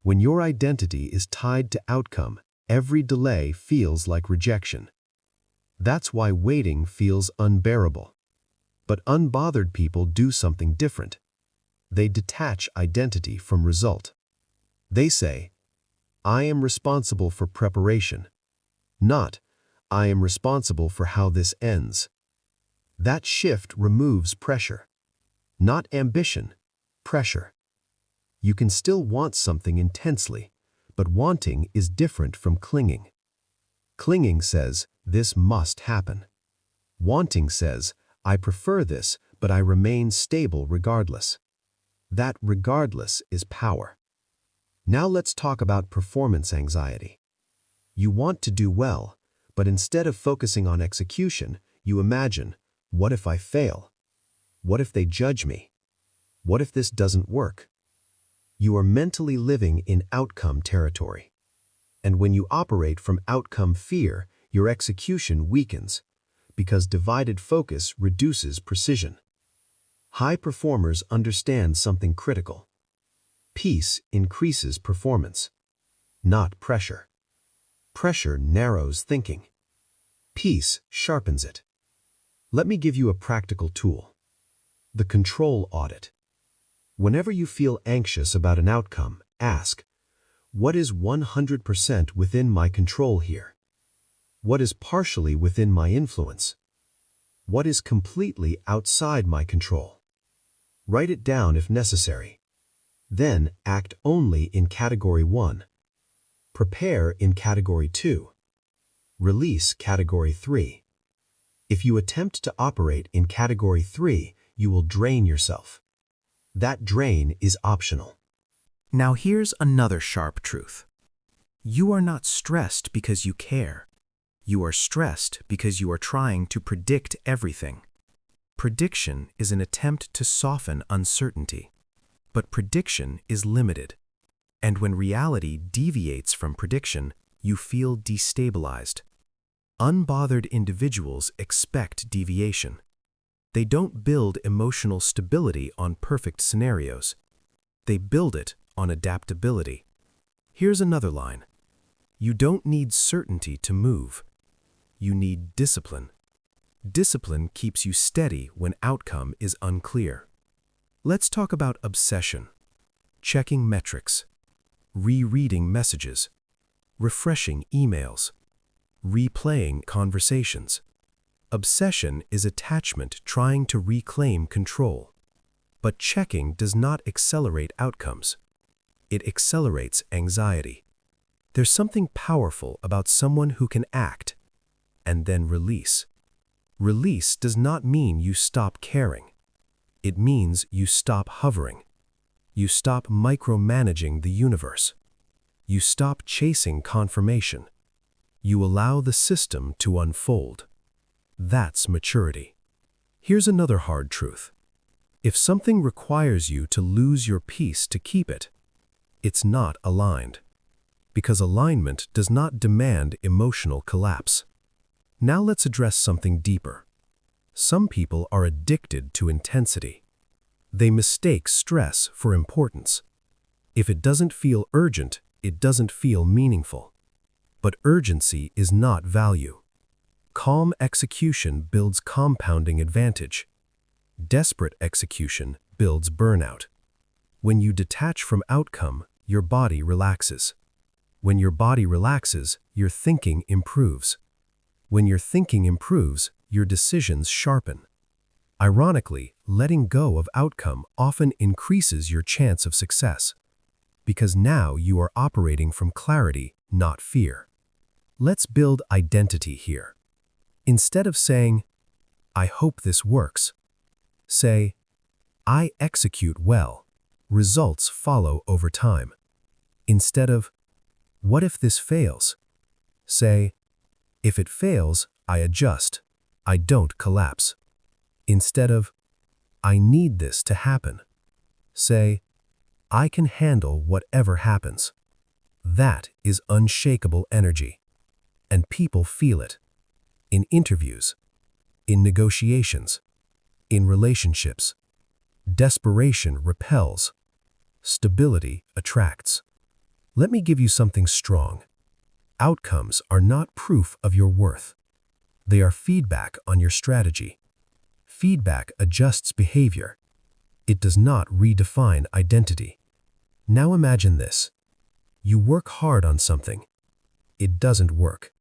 When your identity is tied to outcome, every delay feels like rejection. That's why waiting feels unbearable. But unbothered people do something different. They detach identity from result. They say, I am responsible for preparation. Not, I am responsible for how this ends. That shift removes pressure. Not ambition, pressure. You can still want something intensely, but wanting is different from clinging. Clinging says, this must happen. Wanting says, I prefer this, but I remain stable regardless. That regardless is power. Now let's talk about performance anxiety. You want to do well, but instead of focusing on execution, you imagine, what if I fail? What if they judge me? What if this doesn't work? You are mentally living in outcome territory. And when you operate from outcome fear, your execution weakens, because divided focus reduces precision. High performers understand something critical. Peace increases performance, not pressure. Pressure narrows thinking. Peace sharpens it. Let me give you a practical tool. The control audit. Whenever you feel anxious about an outcome, ask, what is 100% within my control here? What is partially within my influence? What is completely outside my control? Write it down if necessary. Then act only in Category 1. Prepare in Category 2. Release Category 3. If you attempt to operate in Category 3, you will drain yourself. That drain is optional. Now here's another sharp truth. You are not stressed because you care. You are stressed because you are trying to predict everything. Prediction is an attempt to soften uncertainty. But prediction is limited. And when reality deviates from prediction, you feel destabilized. Unbothered individuals expect deviation. They don't build emotional stability on perfect scenarios. They build it on adaptability. Here's another line. You don't need certainty to move. You need discipline. Discipline keeps you steady when outcome is unclear. Let's talk about obsession. Checking metrics. Rereading messages. Refreshing emails. Replaying conversations. Obsession is attachment trying to reclaim control. But checking does not accelerate outcomes. It accelerates anxiety. There's something powerful about someone who can act and then release. Release does not mean you stop caring. It means you stop hovering. You stop micromanaging the universe. You stop chasing confirmation. You allow the system to unfold. That's maturity. Here's another hard truth. If something requires you to lose your peace to keep it, it's not aligned. Because alignment does not demand emotional collapse. Now let's address something deeper. Some people are addicted to intensity. They mistake stress for importance. If it doesn't feel urgent, it doesn't feel meaningful. But urgency is not value. Calm execution builds compounding advantage. Desperate execution builds burnout. When you detach from outcome, your body relaxes. When your body relaxes, your thinking improves. When your thinking improves, your decisions sharpen. Ironically, letting go of outcome often increases your chance of success, because now you are operating from clarity, not fear. Let's build identity here. Instead of saying, "I hope this works," say, "I execute well. Results follow over time." Instead of, "What if this fails?" say, "If it fails, I adjust. I don't collapse." Instead of, "I need this to happen," say, "I can handle whatever happens." That is unshakable energy. And people feel it. In interviews, in negotiations, in relationships. Desperation repels. Stability attracts. Let me give you something strong. Outcomes are not proof of your worth. They are feedback on your strategy. Feedback adjusts behavior. It does not redefine identity. Now imagine this. You work hard on something. It doesn't work.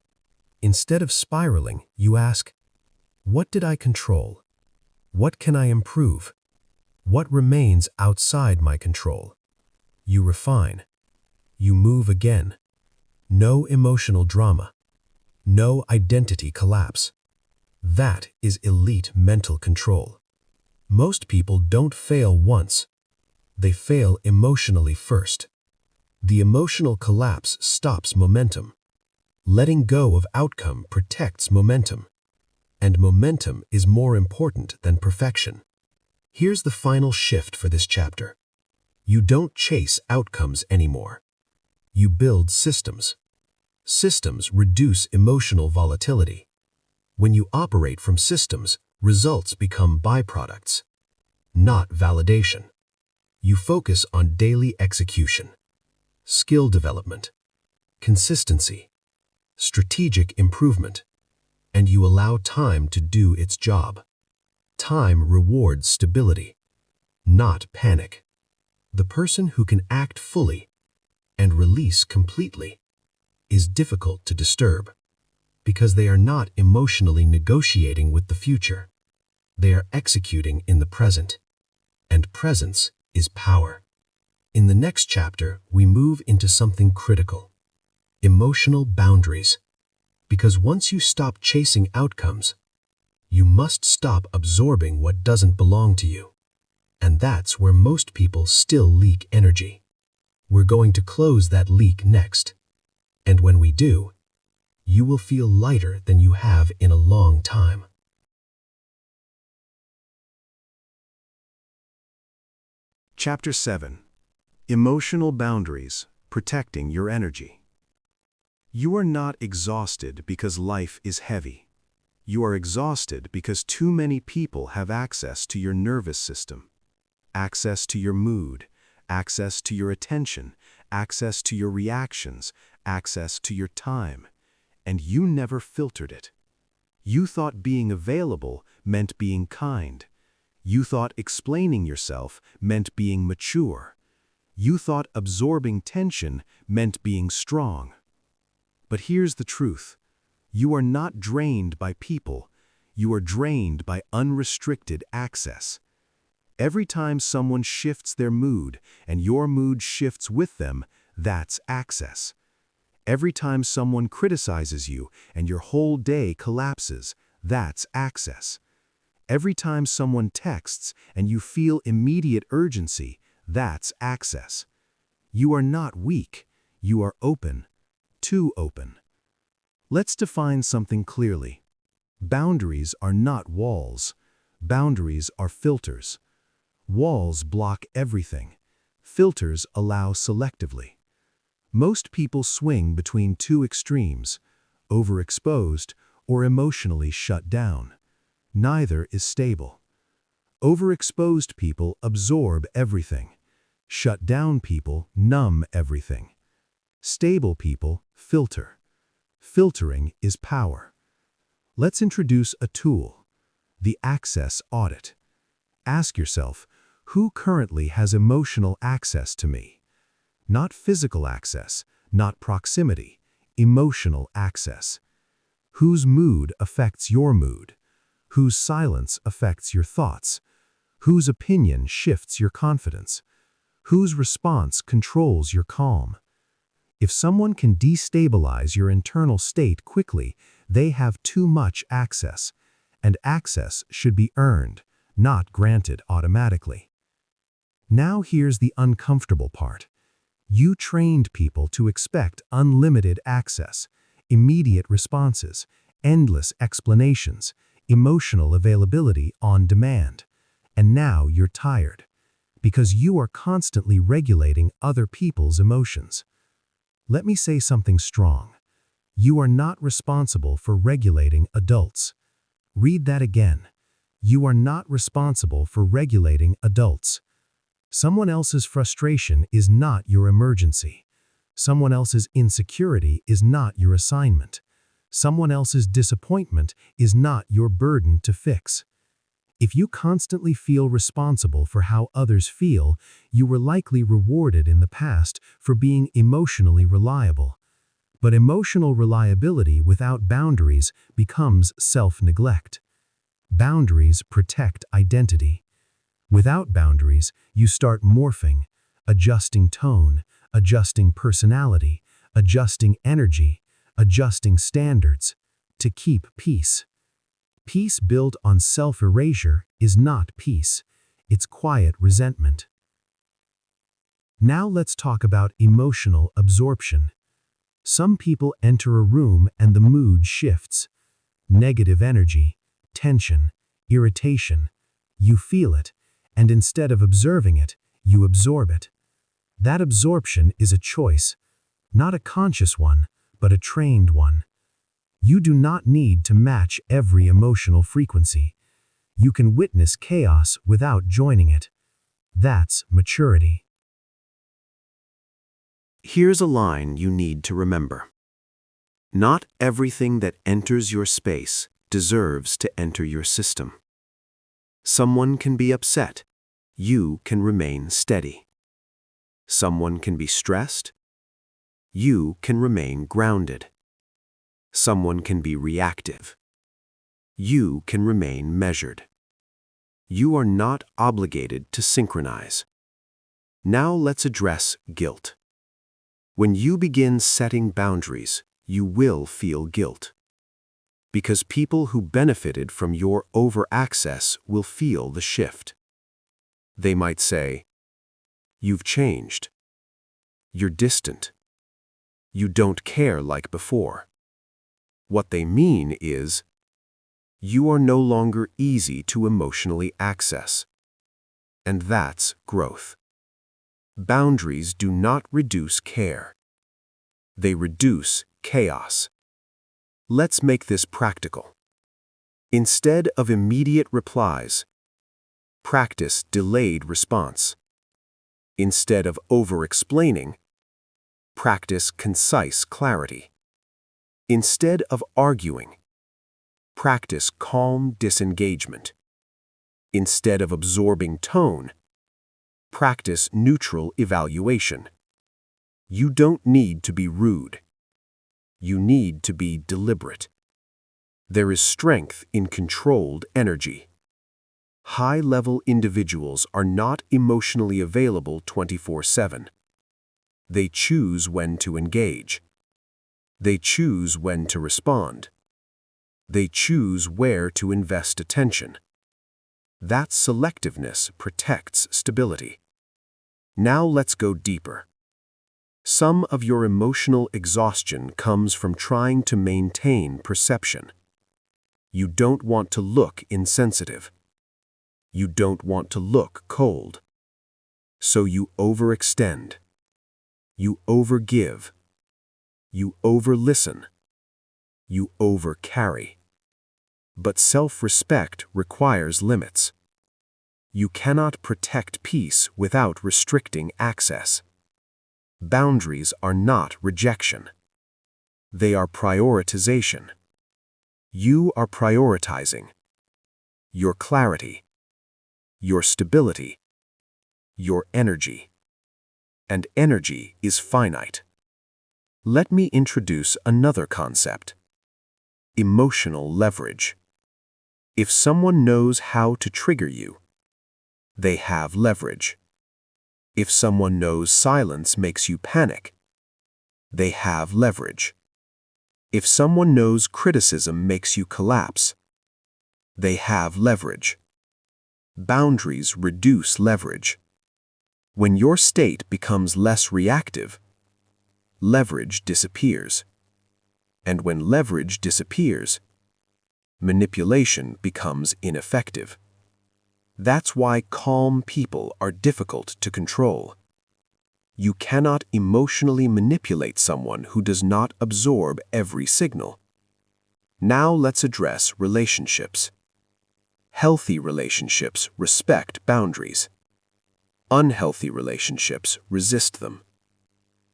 Instead of spiraling, you ask, "What did I control? What can I improve? What remains outside my control?" You refine. You move again. No emotional drama. No identity collapse. That is elite mental control. Most people don't fail once. They fail emotionally first. The emotional collapse stops momentum. Letting go of outcome protects momentum. And momentum is more important than perfection. Here's the final shift for this chapter. You don't chase outcomes anymore. You build systems. Systems reduce emotional volatility. When you operate from systems, results become byproducts, not validation. You focus on daily execution, skill development, consistency, strategic improvement, and you allow time to do its job. Time rewards stability, not panic. The person who can act fully and release completely is difficult to disturb because they are not emotionally negotiating with the future. They are executing in the present, and presence is power. In the next chapter, we move into something critical: emotional boundaries. Because once you stop chasing outcomes, you must stop absorbing what doesn't belong to you. And that's where most people still leak energy. We're going to close that leak next. And when we do, you will feel lighter than you have in a long time. Chapter 7. Emotional Boundaries, Protecting Your Energy. You are not exhausted because life is heavy. You are exhausted because too many people have access to your nervous system, access to your mood, access to your attention, access to your reactions, access to your time, and you never filtered it. You thought being available meant being kind. You thought explaining yourself meant being mature. You thought absorbing tension meant being strong. But here's the truth. You are not drained by people. You are drained by unrestricted access. Every time someone shifts their mood and your mood shifts with them, that's access. Every time someone criticizes you and your whole day collapses, that's access. Every time someone texts and you feel immediate urgency, that's access. You are not weak. You are open. Too open. Let's define something clearly. Boundaries are not walls. Boundaries are filters. Walls block everything. Filters allow selectively. Most people swing between two extremes, overexposed or emotionally shut down. Neither is stable. Overexposed people absorb everything. Shut down people numb everything. Stable people filter. Filtering is power. Let's introduce a tool, the access audit. Ask yourself, who currently has emotional access to me? Not physical access, not proximity, emotional access. Whose mood affects your mood? Whose silence affects your thoughts? Whose opinion shifts your confidence? Whose response controls your calm? If someone can destabilize your internal state quickly, they have too much access, and access should be earned, not granted automatically. Now here's the uncomfortable part. You trained people to expect unlimited access, immediate responses, endless explanations, emotional availability on demand. And now you're tired, because you are constantly regulating other people's emotions. Let me say something strong. You are not responsible for regulating adults. Read that again. You are not responsible for regulating adults. Someone else's frustration is not your emergency. Someone else's insecurity is not your assignment. Someone else's disappointment is not your burden to fix. If you constantly feel responsible for how others feel, you were likely rewarded in the past for being emotionally reliable. But emotional reliability without boundaries becomes self-neglect. Boundaries protect identity. Without boundaries, you start morphing, adjusting tone, adjusting personality, adjusting energy, adjusting standards, to keep peace. Peace built on self-erasure is not peace, it's quiet resentment. Now let's talk about emotional absorption. Some people enter a room and the mood shifts. Negative energy, tension, irritation. You feel it, and instead of observing it, you absorb it. That absorption is a choice, not a conscious one, but a trained one. You do not need to match every emotional frequency. You can witness chaos without joining it. That's maturity. Here's a line you need to remember. Not everything that enters your space deserves to enter your system. Someone can be upset. You can remain steady. Someone can be stressed. You can remain grounded. Someone can be reactive. You can remain measured. You are not obligated to synchronize. Now let's address guilt. When you begin setting boundaries, you will feel guilt. Because people who benefited from your over-access will feel the shift. They might say, "You've changed. You're distant. You don't care like before." What they mean is, you are no longer easy to emotionally access. And that's growth. Boundaries do not reduce care. They reduce chaos. Let's make this practical. Instead of immediate replies, practice delayed response. Instead of over-explaining, practice concise clarity. Instead of arguing, practice calm disengagement. Instead of absorbing tone, practice neutral evaluation. You don't need to be rude. You need to be deliberate. There is strength in controlled energy. High-level individuals are not emotionally available 24/7. They choose when to engage. They choose when to respond. They choose where to invest attention. That selectiveness protects stability. Now let's go deeper. Some of your emotional exhaustion comes from trying to maintain perception. You don't want to look insensitive. You don't want to look cold. So you overextend. You overgive. You overlisten. You overcarry. But self-respect requires limits. You cannot protect peace without restricting access. Boundaries are not rejection. They are prioritization. You are prioritizing your clarity, your stability, your energy. And energy is finite. Let me introduce another concept: emotional leverage. If someone knows how to trigger you, they have leverage. If someone knows silence makes you panic, they have leverage. If someone knows criticism makes you collapse, they have leverage. Boundaries reduce leverage. When your state becomes less reactive, leverage disappears. And when leverage disappears, manipulation becomes ineffective. That's why calm people are difficult to control. You cannot emotionally manipulate someone who does not absorb every signal. Now let's address relationships. Healthy relationships respect boundaries. Unhealthy relationships resist them.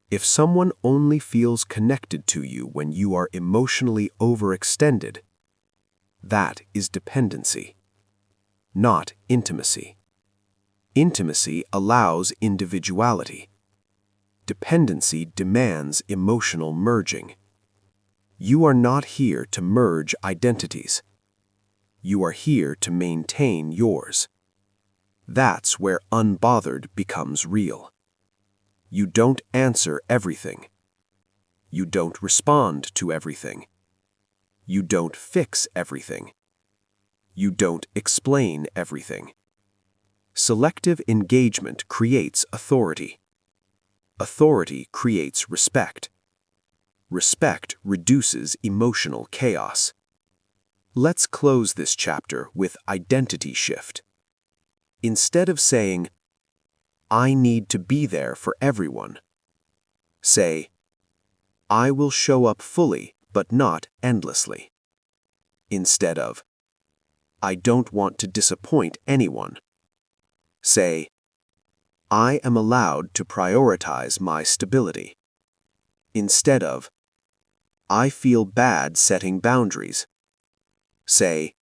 If someone only feels connected to you when you are emotionally overextended, that is dependency, not intimacy. Intimacy allows individuality. Dependency demands emotional merging. You are not here to merge identities. You are here to maintain yours. That's where unbothered becomes real. You don't answer everything. You don't respond to everything. You don't fix everything. You don't explain everything. Selective engagement creates authority. Authority creates respect. Respect reduces emotional chaos. Let's close this chapter with identity shift. Instead of saying, "I need to be there for everyone," say, "I will show up fully but not endlessly." Instead of, "I don't want to disappoint anyone," say, "I am allowed to prioritize my stability." Instead of, "I feel bad setting boundaries," say,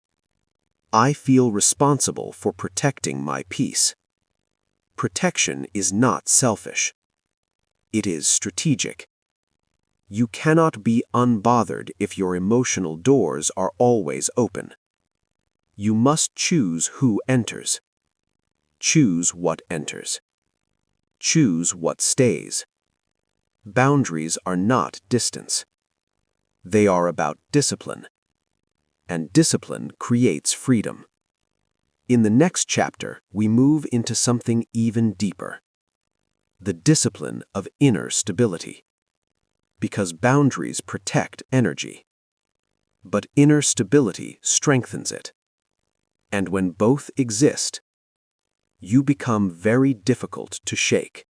"I feel responsible for protecting my peace." Protection is not selfish. It is strategic. You cannot be unbothered if your emotional doors are always open. You must choose who enters. Choose what enters. Choose what stays. Boundaries are not distance. They are about discipline. And discipline creates freedom. In the next chapter, we move into something even deeper: the discipline of inner stability. Because boundaries protect energy. but inner stability strengthens it. And when both exist, you become very difficult to shake.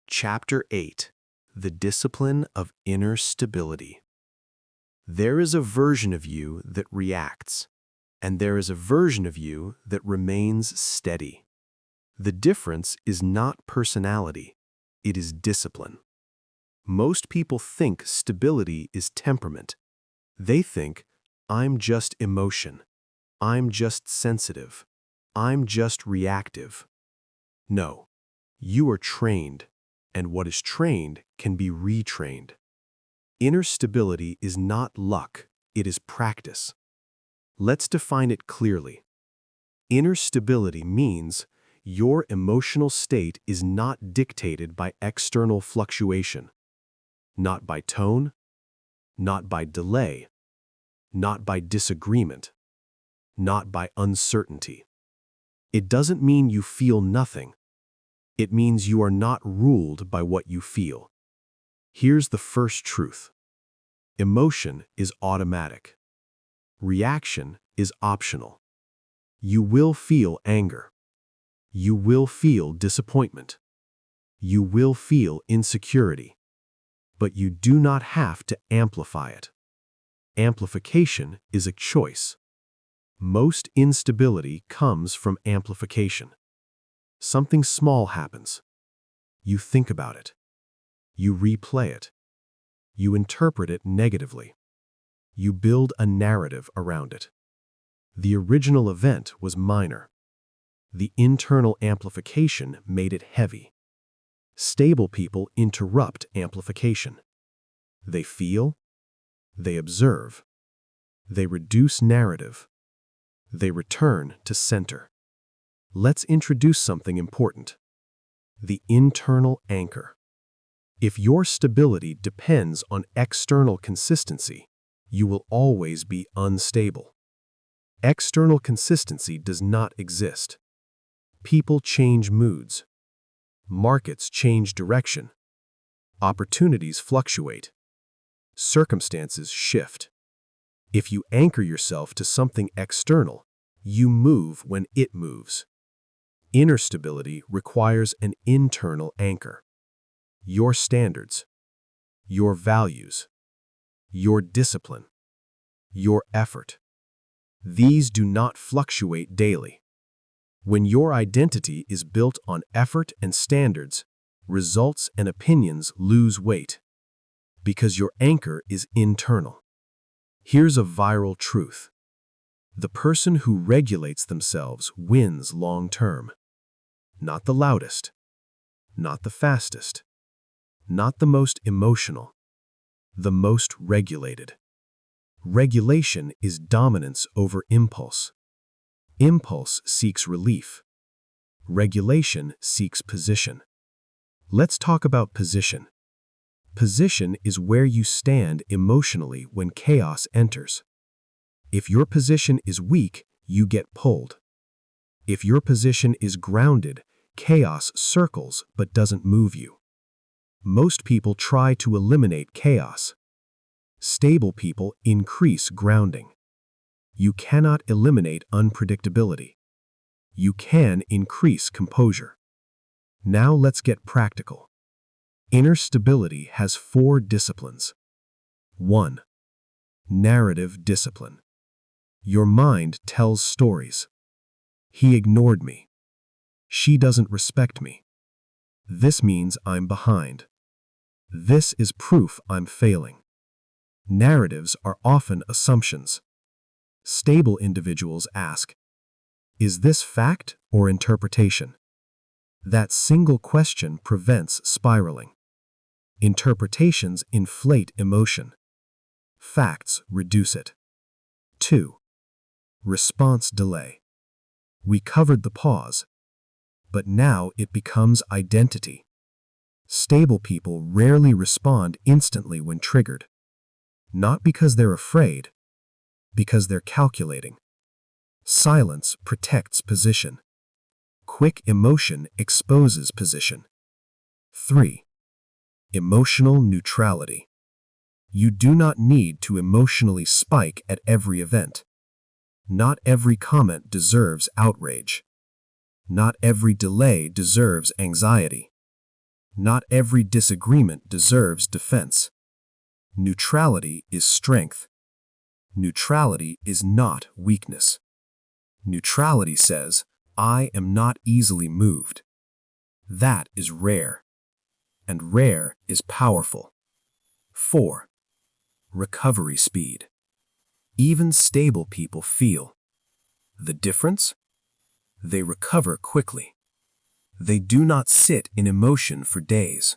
Chapter 8: The Discipline of Inner Stability. There is a version of you that reacts, and there is a version of you that remains steady. The difference is not personality, it is discipline. Most people think stability is temperament. They think, I'm just emotion, I'm just sensitive, I'm just reactive. No, you are trained, and what is trained can be retrained. Inner stability is not luck, it is practice. Let's define it clearly. Inner stability means your emotional state is not dictated by external fluctuation, not by tone, not by delay, not by disagreement, not by uncertainty. It doesn't mean you feel nothing. It means you are not ruled by what you feel. Here's the first truth. Emotion is automatic. Reaction is optional. You will feel anger. You will feel disappointment. You will feel insecurity. But you do not have to amplify it. Amplification is a choice. Most instability comes from amplification. Something small happens. You think about it. You replay it. You interpret it negatively. You build a narrative around it. The original event was minor. The internal amplification made it heavy. Stable people interrupt amplification. They feel, they observe, they reduce narrative, they return to center. Let's introduce something important. The internal anchor. If your stability depends on external consistency, you will always be unstable. External consistency does not exist. People change moods. Markets change direction. Opportunities fluctuate. Circumstances shift. If you anchor yourself to something external, you move when it moves. Inner stability requires an internal anchor. Your standards, your values, your discipline, your effort. These do not fluctuate daily. When your identity is built on effort and standards, results and opinions lose weight, because your anchor is internal. Here's a viral truth. The person who regulates themselves wins long term. Not the loudest, not the fastest, not the most emotional, the most regulated. Regulation is dominance over impulse. Impulse seeks relief. Regulation seeks position. Let's talk about position. Position is where you stand emotionally when chaos enters. If your position is weak, you get pulled. If your position is grounded, chaos circles but doesn't move you. Most people try to eliminate chaos. Stable people increase grounding. You cannot eliminate unpredictability. You can increase composure. Now let's get practical. Inner stability has 4 disciplines. 1. Narrative discipline. Your mind tells stories. He ignored me. She doesn't respect me. This means I'm behind. This is proof I'm failing. Narratives are often assumptions. Stable individuals ask, is this fact or interpretation? That single question prevents spiraling. Interpretations inflate emotion. Facts reduce it. 2. Response delay. We covered the pause, but now it becomes identity. Stable people rarely respond instantly when triggered. Not because they're afraid, because they're calculating. Silence protects position. Quick emotion exposes position. 3. Emotional neutrality. You do not need to emotionally spike at every event. Not every comment deserves outrage. Not every delay deserves anxiety. Not every disagreement deserves defense. Neutrality is strength. Neutrality is not weakness. Neutrality says, I am not easily moved. That is rare. And rare is powerful. 4. Recovery speed. Even stable people feel. The difference? They recover quickly. They do not sit in emotion for days.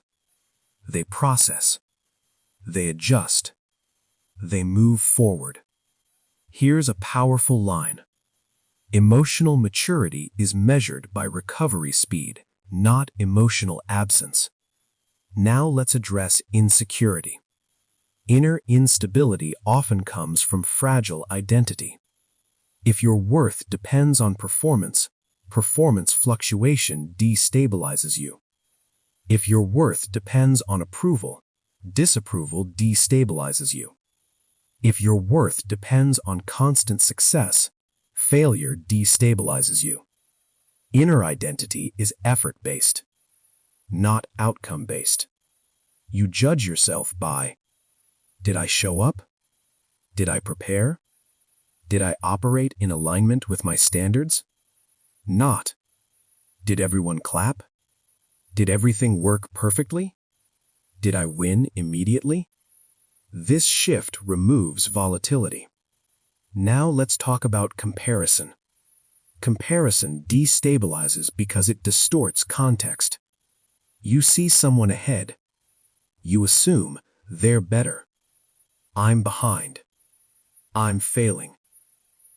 They process. They adjust. They move forward. Here's a powerful line. Emotional maturity is measured by recovery speed, not emotional absence. Now let's address insecurity. Inner instability often comes from fragile identity. If your worth depends on performance, performance fluctuation destabilizes you. If your worth depends on approval, disapproval destabilizes you. If your worth depends on constant success, failure destabilizes you. Inner identity is effort-based, not outcome-based. You judge yourself by, did I show up? Did I prepare? Did I operate in alignment with my standards? Not, did everyone clap? Did everything work perfectly? Did I win immediately? This shift removes volatility. Now let's talk about comparison. Comparison destabilizes because it distorts context. You see someone ahead. You assume they're better. I'm behind. I'm failing.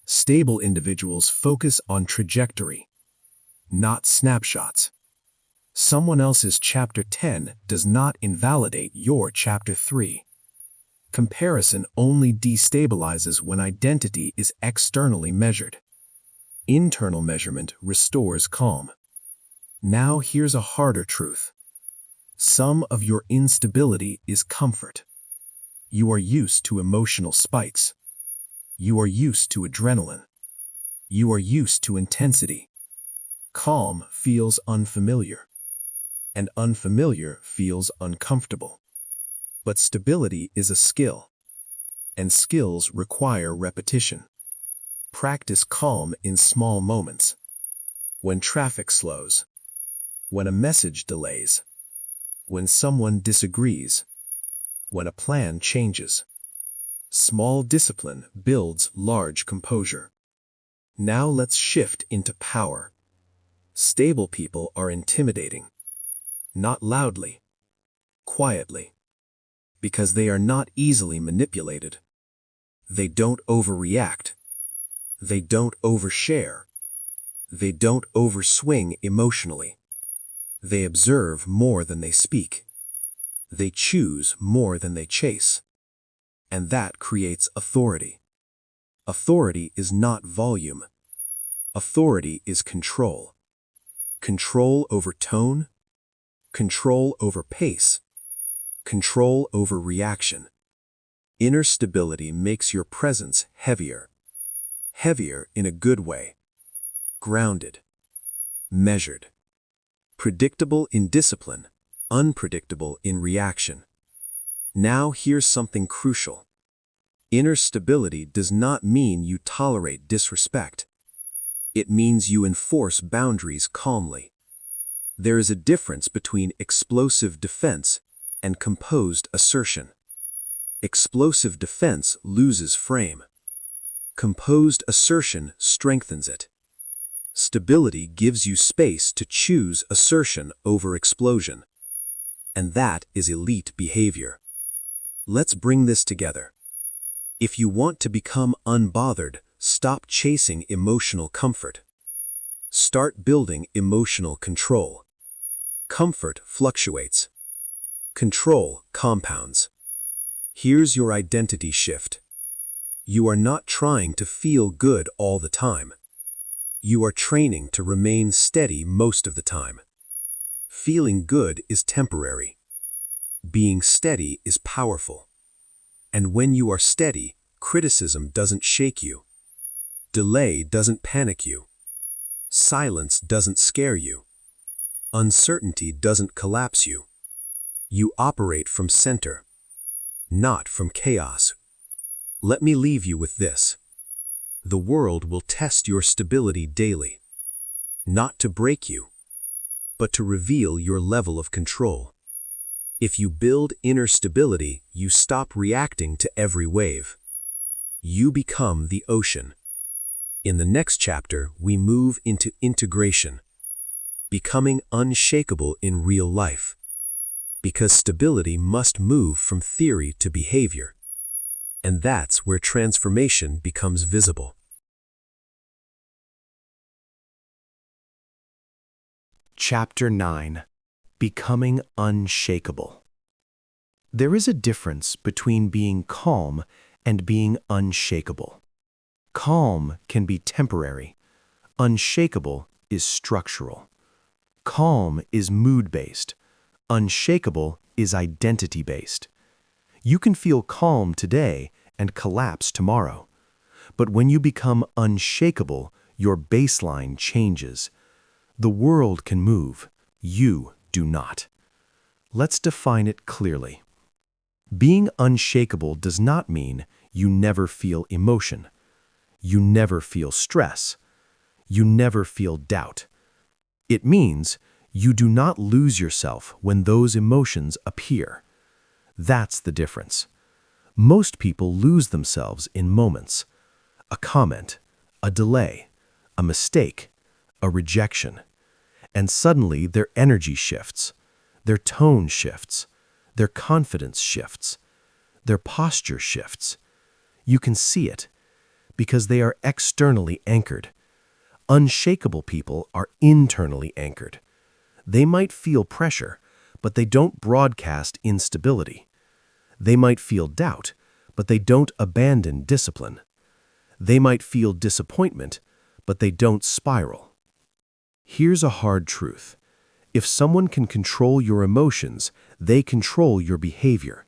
Stable individuals focus on trajectory, not snapshots. Someone else's chapter 10 does not invalidate your chapter 3. Comparison only destabilizes when identity is externally measured. Internal measurement restores calm. Now here's a harder truth. Some of your instability is comfort. You are used to emotional spikes. You are used to adrenaline. You are used to intensity. Calm feels unfamiliar, and unfamiliar feels uncomfortable. But stability is a skill, and skills require repetition. Practice calm in small moments. When traffic slows, when a message delays, when someone disagrees, when a plan changes. Small discipline builds large composure. Now let's shift into power. Stable people are intimidating, not loudly, quietly, because they are not easily manipulated. They don't overreact. They don't overshare. They don't overswing emotionally. They observe more than they speak. They choose more than they chase. And that creates authority. Authority is not volume. Authority is control. Control over tone, control over pace, control over reaction. Inner stability makes your presence heavier. Heavier in a good way. Grounded. Measured. Predictable in discipline, unpredictable in reaction. Now here's something crucial. Inner stability does not mean you tolerate disrespect. It means you enforce boundaries calmly. There is a difference between explosive defense and composed assertion. Explosive defense loses frame. Composed assertion strengthens it. Stability gives you space to choose assertion over explosion. And that is elite behavior. Let's bring this together. If you want to become unbothered, stop chasing emotional comfort. Start building emotional control. Comfort fluctuates. Control compounds. Here's your identity shift. You are not trying to feel good all the time. You are training to remain steady most of the time. Feeling good is temporary. being steady is powerful. And when you are steady, criticism doesn't shake you. Delay doesn't panic you. Silence doesn't scare you. Uncertainty doesn't collapse you. You operate from center, not from chaos. Let me leave you with this. The world will test your stability daily, not to break you, but to reveal your level of control. If you build inner stability, you stop reacting to every wave. You become the ocean. In the next chapter, we move into integration, becoming unshakable in real life. Because stability must move from theory to behavior. And that's where transformation becomes visible. Chapter 9. Becoming Unshakable. There is a difference between being calm and being unshakable. Calm can be temporary. Unshakable is structural. Calm is mood-based. Unshakable is identity-based. You can feel calm today and collapse tomorrow. But when you become unshakable, your baseline changes. The world can move. You do not. Let's define it clearly. Being unshakable does not mean you never feel emotion. You never feel stress. You never feel doubt. It means you do not lose yourself when those emotions appear. That's the difference. Most people lose themselves in moments. A comment, a delay, a mistake, a rejection. And suddenly their energy shifts, their tone shifts, their confidence shifts, their posture shifts. You can see it because they are externally anchored. Unshakable people are internally anchored. They might feel pressure, but they don't broadcast instability. They might feel doubt, but they don't abandon discipline. They might feel disappointment, but they don't spiral. Here's a hard truth. If someone can control your emotions, they control your behavior.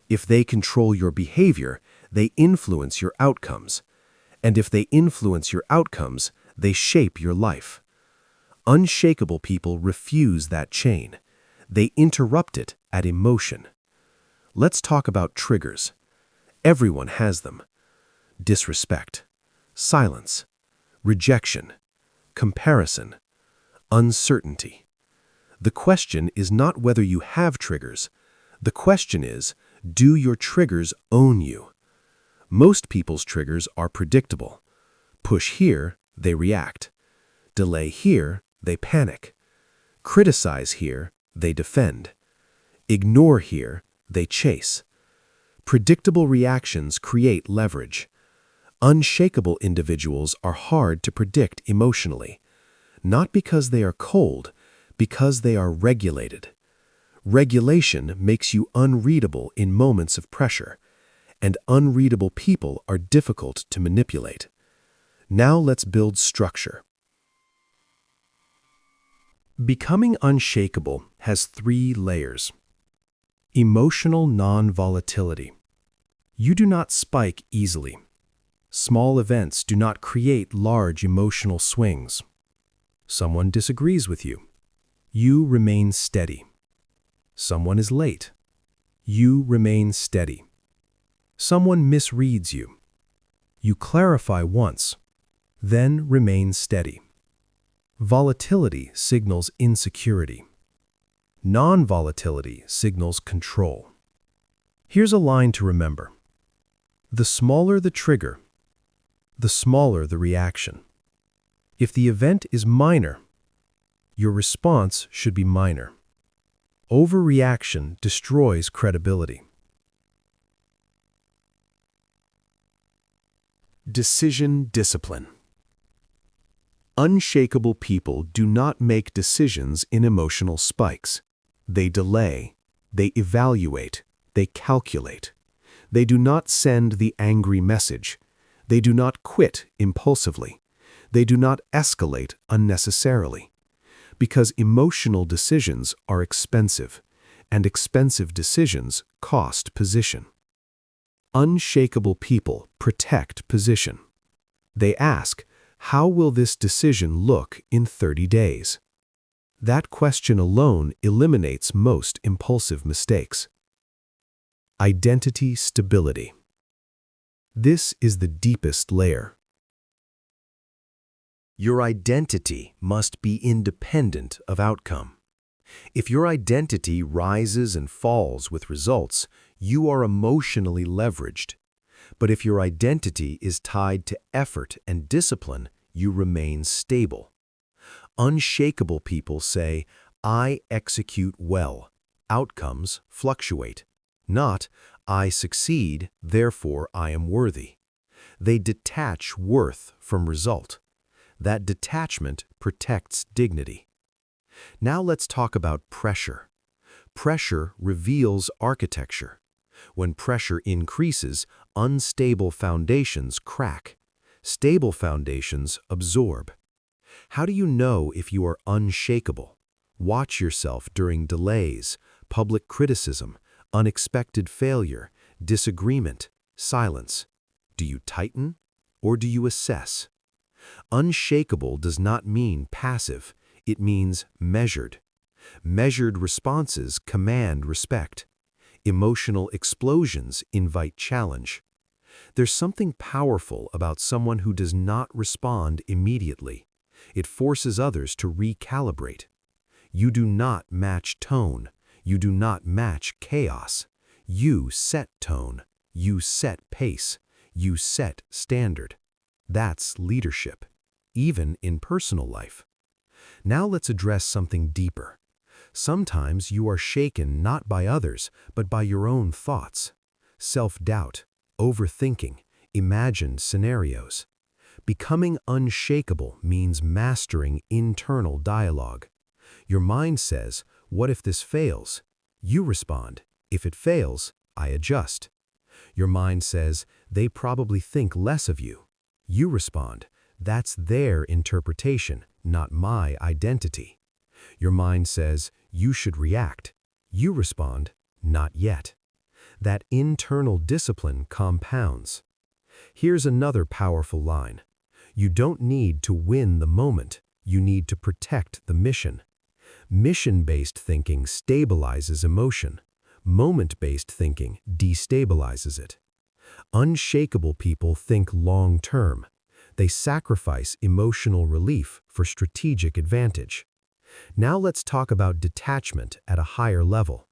If they control your behavior, they influence your outcomes. And if they influence your outcomes, they shape your life. Unshakable people refuse that chain. They interrupt it at emotion. Let's talk about triggers. Everyone has them. Disrespect, silence, rejection, comparison, uncertainty. The question is not whether you have triggers. The question is, do your triggers own you? Most people's triggers are predictable. Push here, they react. Delay here, they panic. Criticize here, they defend. Ignore here, they chase. Predictable reactions create leverage. Unshakable individuals are hard to predict emotionally, not because they are cold, because they are regulated. Regulation makes you unreadable in moments of pressure, and unreadable people are difficult to manipulate. Now let's build structure. Becoming unshakable has 3 layers. Emotional non-volatility. You do not spike easily. Small events do not create large emotional swings. Someone disagrees with you. You remain steady. Someone is late. You remain steady. Someone misreads you. You clarify once, then remain steady. Volatility signals insecurity. Non-volatility signals control. Here's a line to remember. The smaller the trigger, the smaller the reaction. If the event is minor, your response should be minor. Overreaction destroys credibility. Decision discipline. Unshakable people do not make decisions in emotional spikes. They delay, they evaluate, they calculate. They do not send the angry message. They do not quit impulsively. They do not escalate unnecessarily. Because emotional decisions are expensive. and expensive decisions cost position. Unshakable people protect position. They ask, how will this decision look in 30 days? That question alone eliminates most impulsive mistakes. Identity stability. This is the deepest layer. Your identity must be independent of outcome. If your identity rises and falls with results, you are emotionally leveraged. But if your identity is tied to effort and discipline, you remain stable. Unshakable people say, I execute well. Outcomes fluctuate. Not, I succeed, therefore I am worthy. They detach worth from result. That detachment protects dignity. Now let's talk about pressure. Pressure reveals architecture. When pressure increases, unstable foundations crack. Stable foundations absorb. How do you know if you are unshakable? Watch yourself during delays, public criticism, unexpected failure, disagreement, silence. Do you tighten or do you assess? Unshakable does not mean passive, it means measured. Measured responses command respect. Emotional explosions invite challenge. There's something powerful about someone who does not respond immediately. It forces others to recalibrate. You do not match tone. You do not match chaos. You set tone. You set pace. You set standard. That's leadership, even in personal life. Now let's address something deeper. Sometimes you are shaken not by others, but by your own thoughts. Self-doubt, overthinking, imagined scenarios. Becoming unshakable means mastering internal dialogue. Your mind says, what if this fails? You respond, if it fails, I adjust. Your mind says, they probably think less of you. You respond, that's their interpretation, not my identity. Your mind says, you should react. You respond, not yet. That internal discipline compounds. Here's another powerful line. You don't need to win the moment. You need to protect the mission. Mission-based thinking stabilizes emotion. Moment-based thinking destabilizes it. Unshakable people think long-term. They sacrifice emotional relief for strategic advantage. Now let's talk about detachment at a higher level.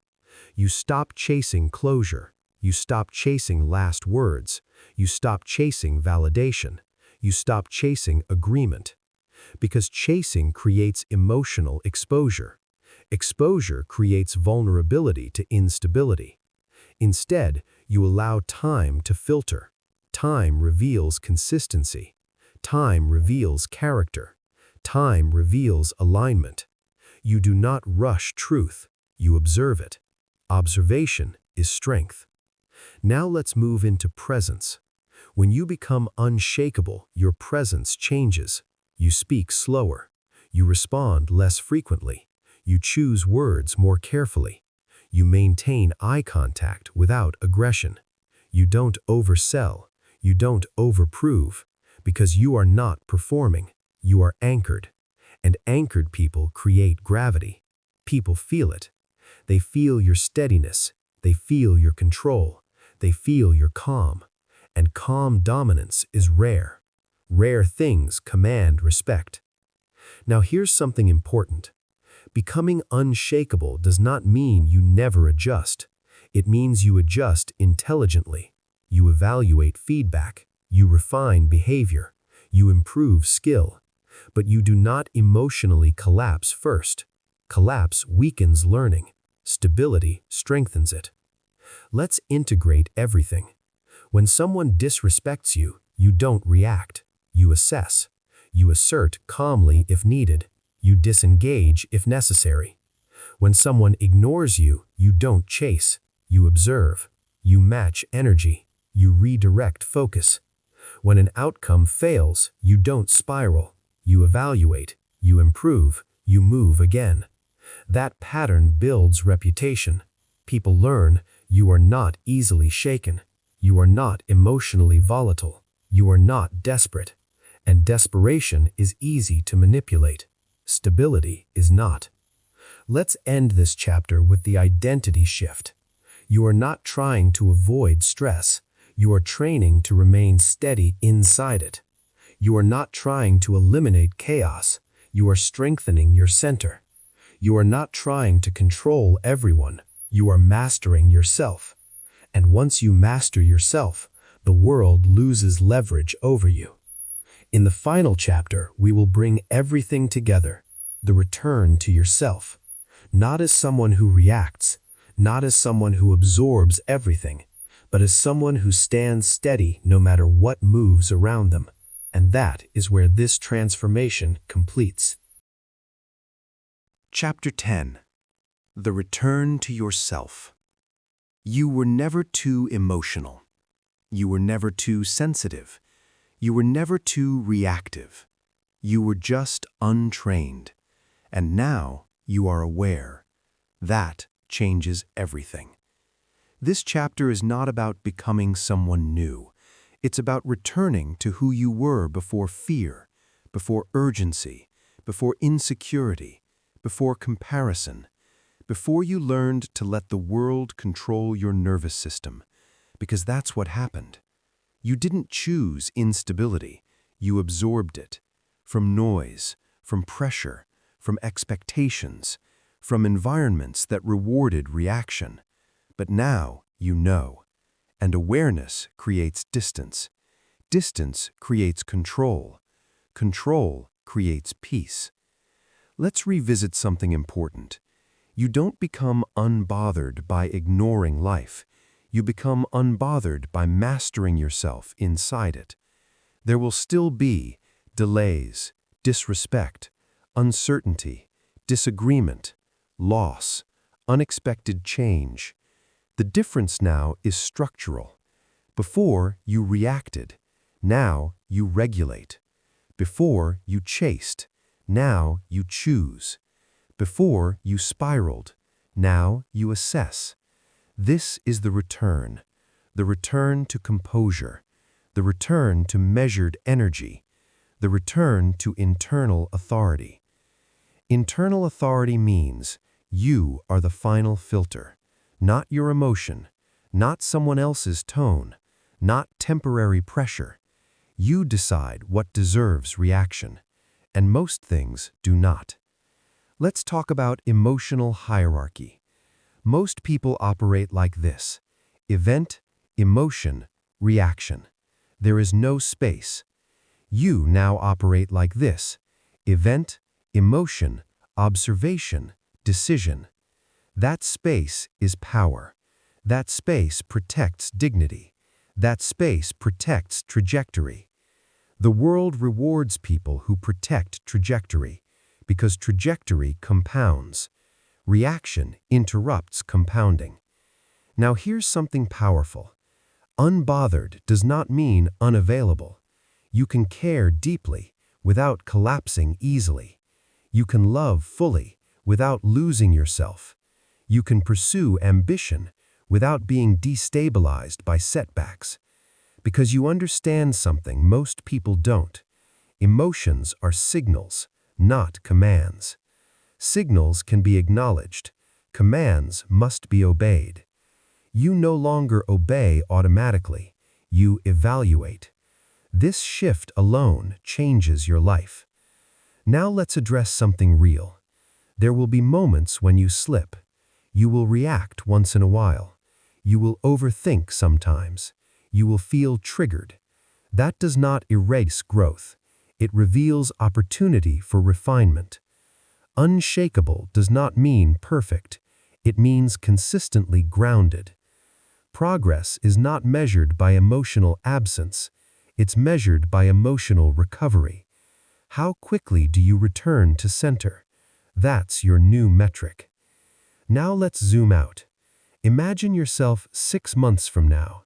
You stop chasing closure. You stop chasing last words. You stop chasing validation. You stop chasing agreement. Because chasing creates emotional exposure. Exposure creates vulnerability to instability. Instead, you allow time to filter. Time reveals consistency. Time reveals character. Time reveals alignment. You do not rush truth. You observe it. Observation is strength. Now let's move into presence. When you become unshakable, your presence changes. You speak slower. You respond less frequently. You choose words more carefully. You maintain eye contact without aggression. You don't oversell. You don't overprove. Because you are not performing. You are anchored. And anchored people create gravity. People feel it. They feel your steadiness. They feel your control. They feel your calm. And calm dominance is rare. Rare things command respect. Now here's something important. Becoming unshakable does not mean you never adjust. It means you adjust intelligently. You evaluate feedback. You refine behavior. You improve skill. But you do not emotionally collapse first. Collapse weakens learning. Stability strengthens it. Let's integrate everything. When someone disrespects you, you don't react. You assess. You assert calmly if needed. You disengage if necessary. When someone ignores you, you don't chase. You observe. You match energy. You redirect focus. When an outcome fails, you don't spiral. You evaluate. You improve. You move again. That pattern builds reputation. People learn you are not easily shaken. You are not emotionally volatile. You are not desperate. And desperation is easy to manipulate. Stability is not. Let's end this chapter with the identity shift. You are not trying to avoid stress. You are training to remain steady inside it. You are not trying to eliminate chaos. You are strengthening your center. You are not trying to control everyone. You are mastering yourself. And once you master yourself, the world loses leverage over you. In the final chapter, we will bring everything together, the return to yourself, not as someone who reacts, not as someone who absorbs everything, but as someone who stands steady no matter what moves around them. And that is where this transformation completes. Chapter 10. The Return to Yourself. You were never too emotional. You were never too sensitive. You were never too reactive. You were just untrained. And now you are aware. That changes everything. This chapter is not about becoming someone new. It's about returning to who you were before fear, before urgency, before insecurity, before comparison, before you learned to let the world control your nervous system, because that's what happened. You didn't choose instability, you absorbed it, from noise, from pressure, from expectations, from environments that rewarded reaction. But now you know, and awareness creates distance. Distance creates control. Control creates peace. Let's revisit something important. You don't become unbothered by ignoring life. You become unbothered by mastering yourself inside it. There will still be delays, disrespect, uncertainty, disagreement, loss, unexpected change. The difference now is structural. Before, you reacted. Now, you regulate. Before, you chased. Now, you choose. Before, you spiraled. Now, you assess. This is the return to composure, the return to measured energy, the return to internal authority. Internal authority means you are the final filter, not your emotion, not someone else's tone, not temporary pressure. You decide what deserves reaction, and most things do not. Let's talk about emotional hierarchy. Most people operate like this: event, emotion, reaction. There is no space. You now operate like this: event, emotion, observation, decision. That space is power. That space protects dignity. That space protects trajectory. The world rewards people who protect trajectory, because trajectory compounds. Reaction interrupts compounding. Now here's something powerful. Unbothered does not mean unavailable. You can care deeply without collapsing easily. You can love fully without losing yourself. You can pursue ambition without being destabilized by setbacks. Because you understand something most people don't. Emotions are signals, not commands. Signals can be acknowledged. Commands must be obeyed. You no longer obey automatically. You evaluate. This shift alone changes your life. Now let's address something real. There will be moments when you slip. You will react once in a while. You will overthink sometimes. You will feel triggered. That does not erase growth. It reveals opportunity for refinement. Unshakable does not mean perfect. It means consistently grounded. Progress is not measured by emotional absence. It's measured by emotional recovery. How quickly do you return to center? That's your new metric. Now let's zoom out. Imagine yourself 6 months from now.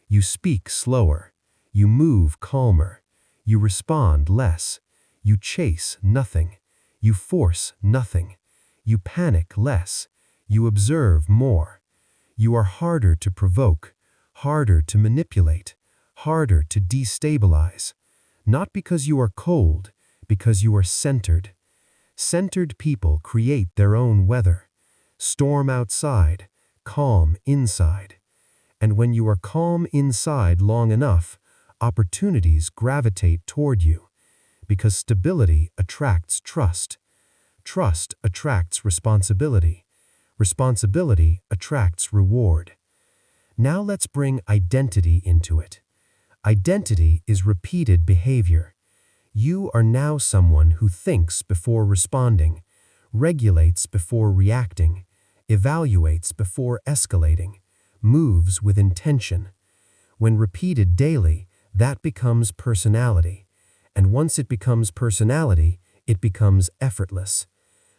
You speak slower. You move calmer. You respond less. You chase nothing. You force nothing. You panic less. You observe more. You are harder to provoke, harder to manipulate, harder to destabilize. Not because you are cold, because you are centered. Centered people create their own weather. Storm outside, calm inside. And when you are calm inside long enough, opportunities gravitate toward you. Because stability attracts trust. Trust attracts responsibility. Responsibility attracts reward. Now let's bring identity into it. Identity is repeated behavior. You are now someone who thinks before responding, regulates before reacting, evaluates before escalating, moves with intention. When repeated daily, that becomes personality. And once it becomes personality, it becomes effortless.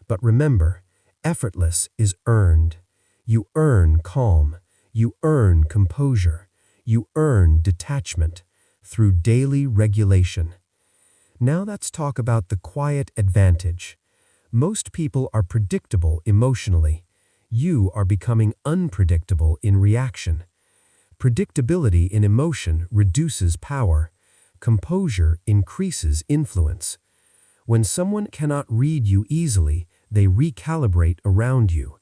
But remember, effortless is earned. You earn calm. You earn composure. You earn detachment through daily regulation. Now let's talk about the quiet advantage. Most people are predictable emotionally. You are becoming unpredictable in reaction. Predictability in emotion reduces power. Composure increases influence. When someone cannot read you easily, they recalibrate around you.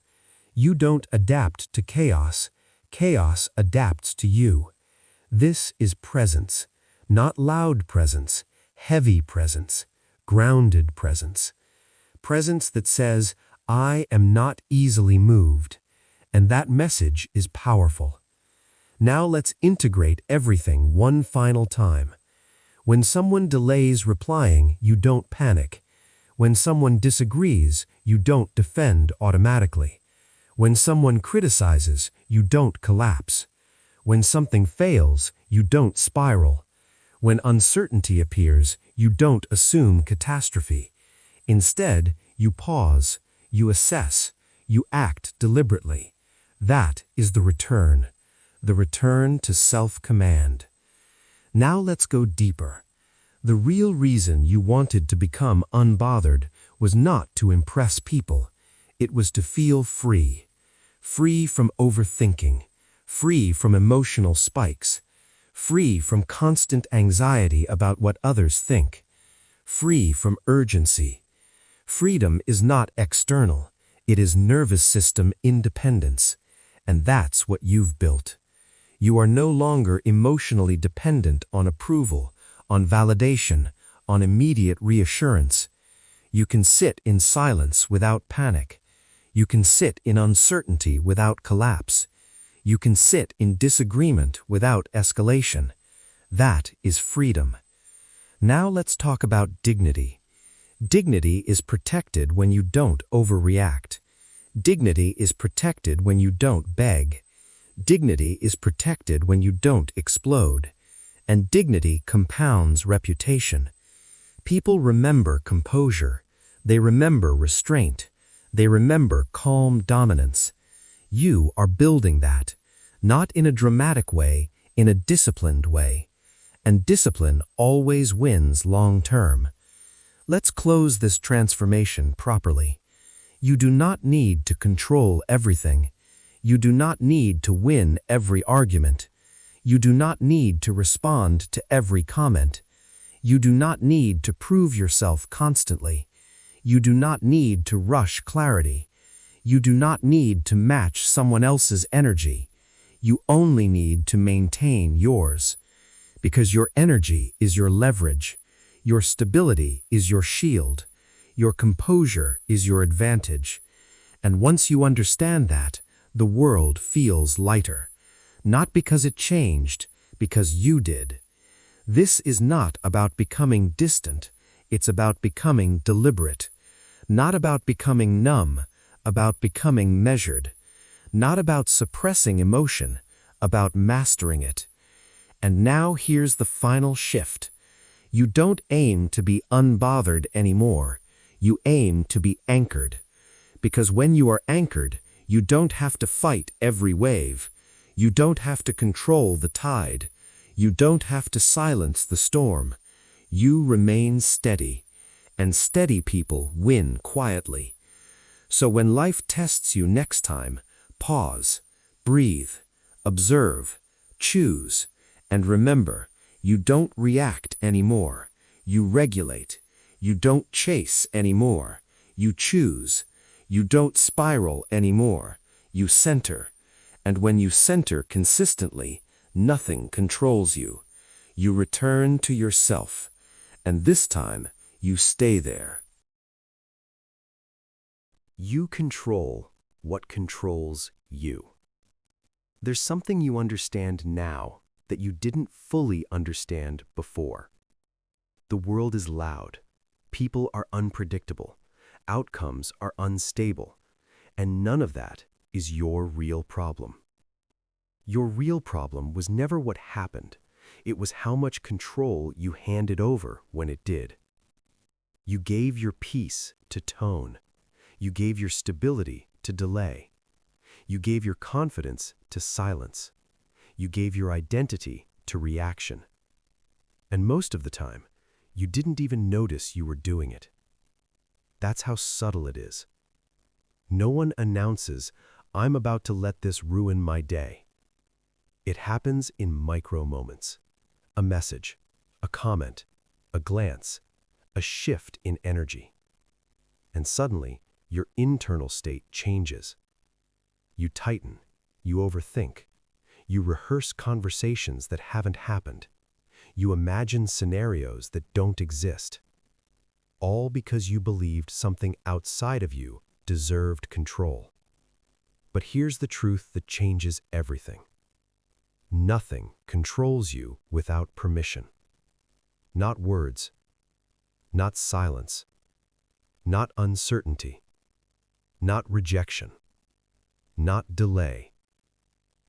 You don't adapt to chaos. Chaos adapts to you. This is presence, not loud presence, heavy presence, grounded presence. Presence that says, I am not easily moved. And that message is powerful. Now let's integrate everything one final time. When someone delays replying, you don't panic. When someone disagrees, you don't defend automatically. When someone criticizes, you don't collapse. When something fails, you don't spiral. When uncertainty appears, you don't assume catastrophe. Instead, you pause, you assess, you act deliberately. That is the return to self-command. Now let's go deeper. The real reason you wanted to become unbothered was not to impress people. It was to feel free. Free from overthinking. Free from emotional spikes. Free from constant anxiety about what others think. Free from urgency. Freedom is not external. It is nervous system independence. And that's what you've built. You are no longer emotionally dependent on approval, on validation, on immediate reassurance. You can sit in silence without panic. You can sit in uncertainty without collapse. You can sit in disagreement without escalation. That is freedom. Now let's talk about dignity. Dignity is protected when you don't overreact. Dignity is protected when you don't beg. Dignity is protected when you don't explode. And dignity compounds reputation. People remember composure. They remember restraint. They remember calm dominance. You are building that, not in a dramatic way, in a disciplined way. And discipline always wins long term. Let's close this transformation properly. You do not need to control everything. You do not need to win every argument. You do not need to respond to every comment. You do not need to prove yourself constantly. You do not need to rush clarity. You do not need to match someone else's energy. You only need to maintain yours. Because your energy is your leverage. Your stability is your shield. Your composure is your advantage. And once you understand that, the world feels lighter. Not because it changed, because you did. This is not about becoming distant. It's about becoming deliberate. Not about becoming numb, about becoming measured. Not about suppressing emotion, about mastering it. And now here's the final shift. You don't aim to be unbothered anymore. You aim to be anchored. Because when you are anchored, you don't have to fight every wave. You don't have to control the tide. You don't have to silence the storm. You remain steady. And steady people win quietly. So when life tests you next time, pause, breathe, observe, choose, and remember, you don't react anymore. You regulate. You don't chase anymore. You choose. You don't spiral anymore. You center. And when you center consistently, nothing controls you. You return to yourself. And this time, you stay there. You control what controls you. There's something you understand now that you didn't fully understand before. The world is loud. People are unpredictable. Outcomes are unstable. And none of that is your real problem. Your real problem was never what happened. It was how much control you handed over when it did. You gave your peace to tone. You gave your stability to delay. You gave your confidence to silence. You gave your identity to reaction. And most of the time, you didn't even notice you were doing it. That's how subtle it is. No one announces, "I'm about to let this ruin my day." It happens in micro moments. A message, a comment, a glance, a shift in energy. And suddenly, your internal state changes. You tighten, you overthink, you rehearse conversations that haven't happened. You imagine scenarios that don't exist. All because you believed something outside of you deserved control. But here's the truth that changes everything. Nothing controls you without permission. Not words, not silence, not uncertainty, not rejection, not delay.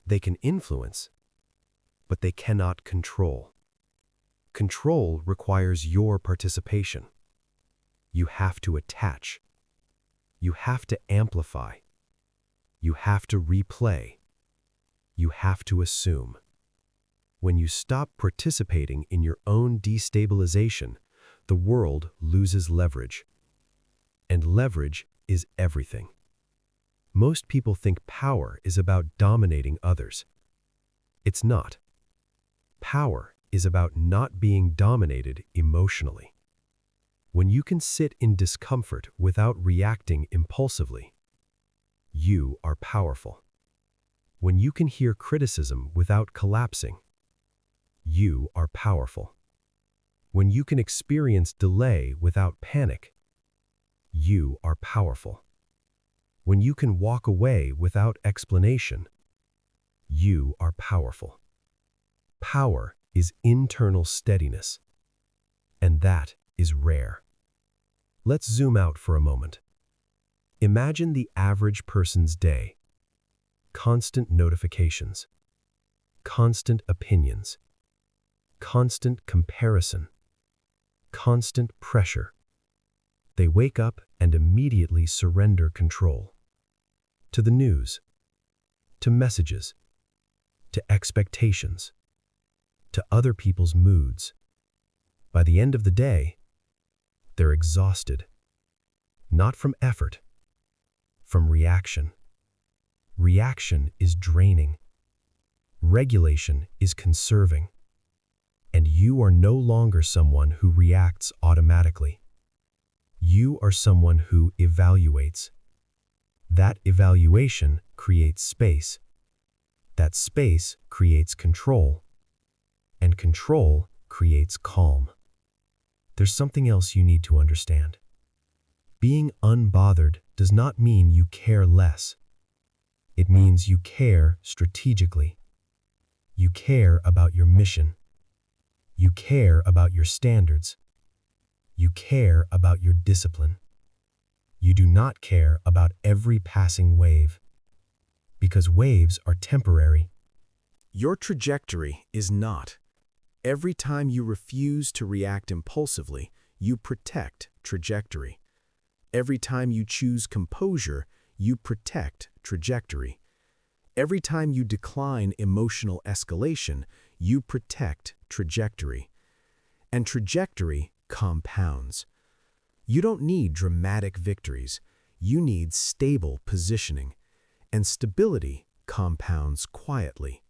They can influence, but they cannot control. Control requires your participation. You have to attach. You have to amplify. You have to replay. You have to assume. When you stop participating in your own destabilization, the world loses leverage. And leverage is everything. Most people think power is about dominating others. It's not. Power is about not being dominated emotionally. When you can sit in discomfort without reacting impulsively, you are powerful. When you can hear criticism without collapsing, you are powerful. When you can experience delay without panic, you are powerful. When you can walk away without explanation, you are powerful. Power is internal steadiness, and that is rare. Let's zoom out for a moment. Imagine the average person's day. Constant notifications, constant opinions, constant comparison, constant pressure. They wake up and immediately surrender control. To the news, to messages, to expectations, to other people's moods. By the end of the day, they're exhausted. Not from effort, from reaction. Reaction is draining. Regulation is conserving. And you are no longer someone who reacts automatically. You are someone who evaluates. That evaluation creates space. That space creates control. And control creates calm. There's something else you need to understand. Being unbothered does not mean you care less. It means you care strategically. You care about your mission. You care about your standards. You care about your discipline. You do not care about every passing wave, because waves are temporary. Your trajectory is not. Every time you refuse to react impulsively, you protect trajectory. Every time you choose composure, you protect trajectory. Every time you decline emotional escalation, you protect trajectory. And trajectory compounds. You don't need dramatic victories. You need stable positioning, and stability compounds quietly.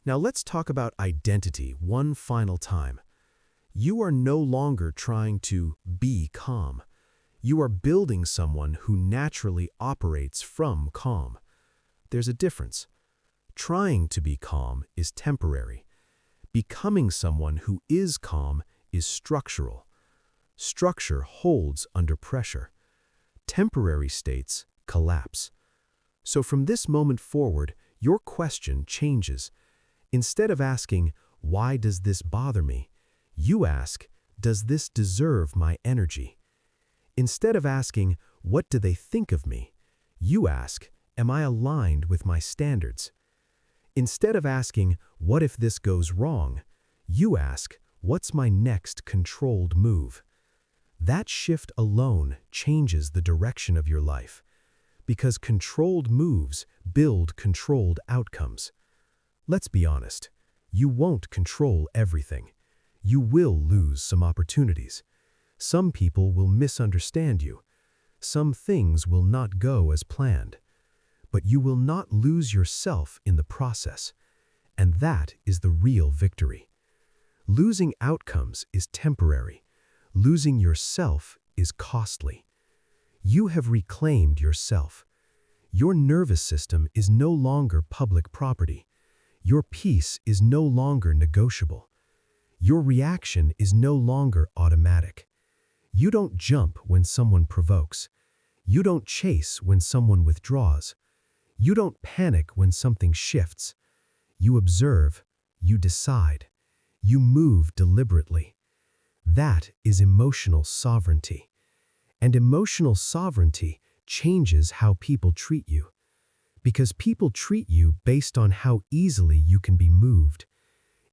Now let's talk about identity one final time. You are no longer trying to be calm. You are building someone who naturally operates from calm. There's a difference. Trying to be calm is temporary. Becoming someone who is calm is structural. Structure holds under pressure. Temporary states collapse. So from this moment forward, your question changes. Instead of asking, "Why does this bother me?" you ask, "Does this deserve my energy?" Instead of asking, "What do they think of me?" you ask, "Am I aligned with my standards?" Instead of asking, "What if this goes wrong?" you ask, "What's my next controlled move?" That shift alone changes the direction of your life, because controlled moves build controlled outcomes. Let's be honest, you won't control everything. You will lose some opportunities. Some people will misunderstand you. Some things will not go as planned. But you will not lose yourself in the process. And that is the real victory. Losing outcomes is temporary. Losing yourself is costly. You have reclaimed yourself. Your nervous system is no longer public property. Your peace is no longer negotiable. Your reaction is no longer automatic. You don't jump when someone provokes. You don't chase when someone withdraws. You don't panic when something shifts. You observe. You decide. You move deliberately. That is emotional sovereignty. And emotional sovereignty changes how people treat you. Because people treat you based on how easily you can be moved.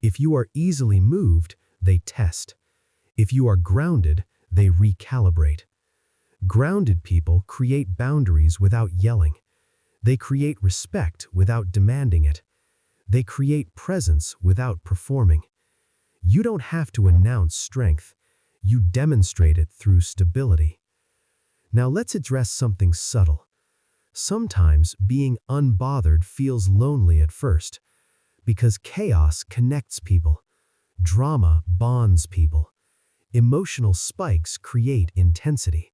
If you are easily moved, they test. If you are grounded, they recalibrate. Grounded people create boundaries without yelling. They create respect without demanding it. They create presence without performing. You don't have to announce strength. You demonstrate it through stability. Now let's address something subtle. Sometimes being unbothered feels lonely at first, because chaos connects people. Drama bonds people. Emotional spikes create intensity.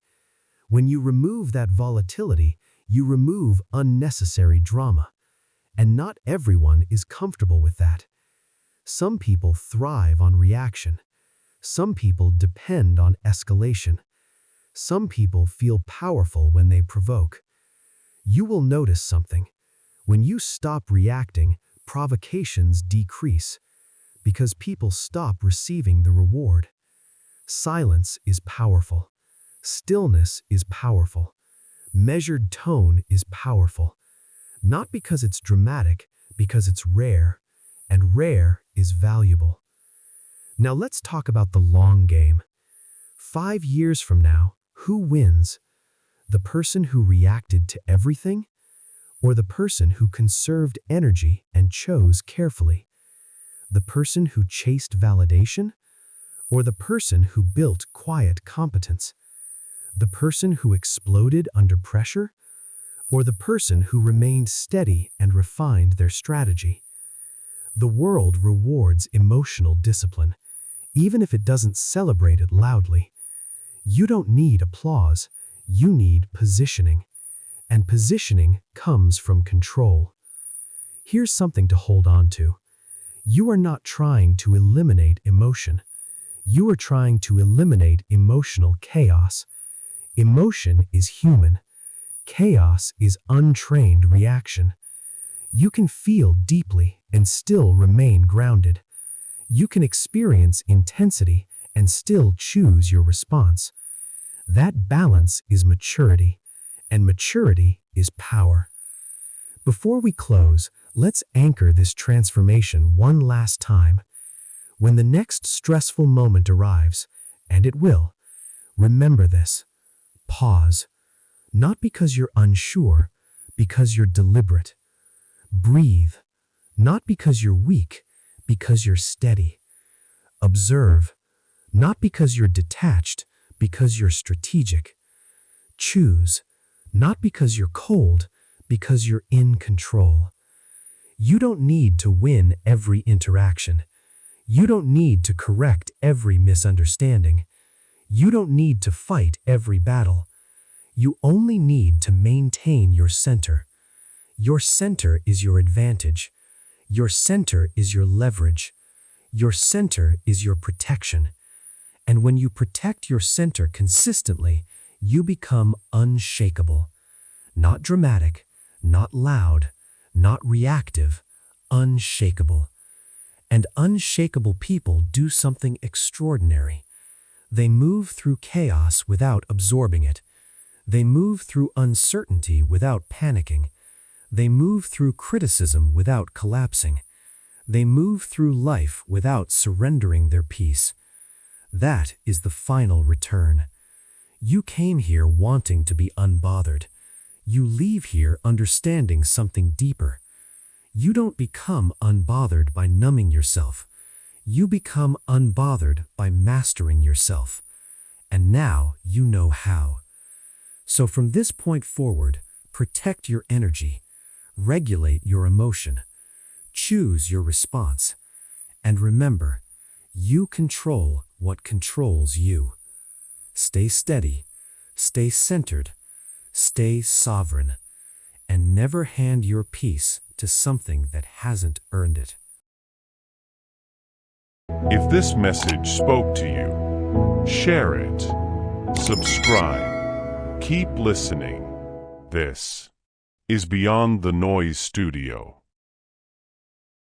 When you remove that volatility, you remove unnecessary drama. And not everyone is comfortable with that. Some people thrive on reaction. Some people depend on escalation. Some people feel powerful when they provoke. You will notice something. When you stop reacting, provocations decrease, because people stop receiving the reward. Silence is powerful. Stillness is powerful. Measured tone is powerful. Not because it's dramatic, because it's rare, and rare is valuable. Now let's talk about the long game. 5 years from now, who wins? The person who reacted to everything? Or the person who conserved energy and chose carefully? The person who chased validation? Or the person who built quiet competence? The person who exploded under pressure? Or the person who remained steady and refined their strategy? The world rewards emotional discipline, even if it doesn't celebrate it loudly. You don't need applause, you need positioning. And positioning comes from control. Here's something to hold on to. You are not trying to eliminate emotion. You are trying to eliminate emotional chaos. Emotion is human. Chaos is untrained reaction. You can feel deeply and still remain grounded. You can experience intensity and still choose your response. That balance is maturity, and maturity is power. Before we close, let's anchor this transformation one last time. When the next stressful moment arrives, and it will, remember this. Pause. Not because you're unsure, because you're deliberate. Breathe. Not because you're weak, because you're steady. Observe. Not because you're detached, because you're strategic. Choose. Not because you're cold, because you're in control. You don't need to win every interaction. You don't need to correct every misunderstanding. You don't need to fight every battle. You only need to maintain your center. Your center is your advantage. Your center is your leverage. Your center is your protection. And when you protect your center consistently, you become unshakable. Not dramatic, not loud, not reactive, unshakable. And unshakable people do something extraordinary. They move through chaos without absorbing it. They move through uncertainty without panicking. They move through criticism without collapsing. They move through life without surrendering their peace. That is the final return. You came here wanting to be unbothered. You leave here understanding something deeper. You don't become unbothered by numbing yourself. You become unbothered by mastering yourself. And now you know how. So from this point forward, protect your energy. Regulate your emotion. Choose your response. And remember, you control what controls you. Stay steady, stay centered, stay sovereign, and never hand your peace to something that hasn't earned it. If this message spoke to you, share it, subscribe, keep listening. This is Beyond the Noise Studio.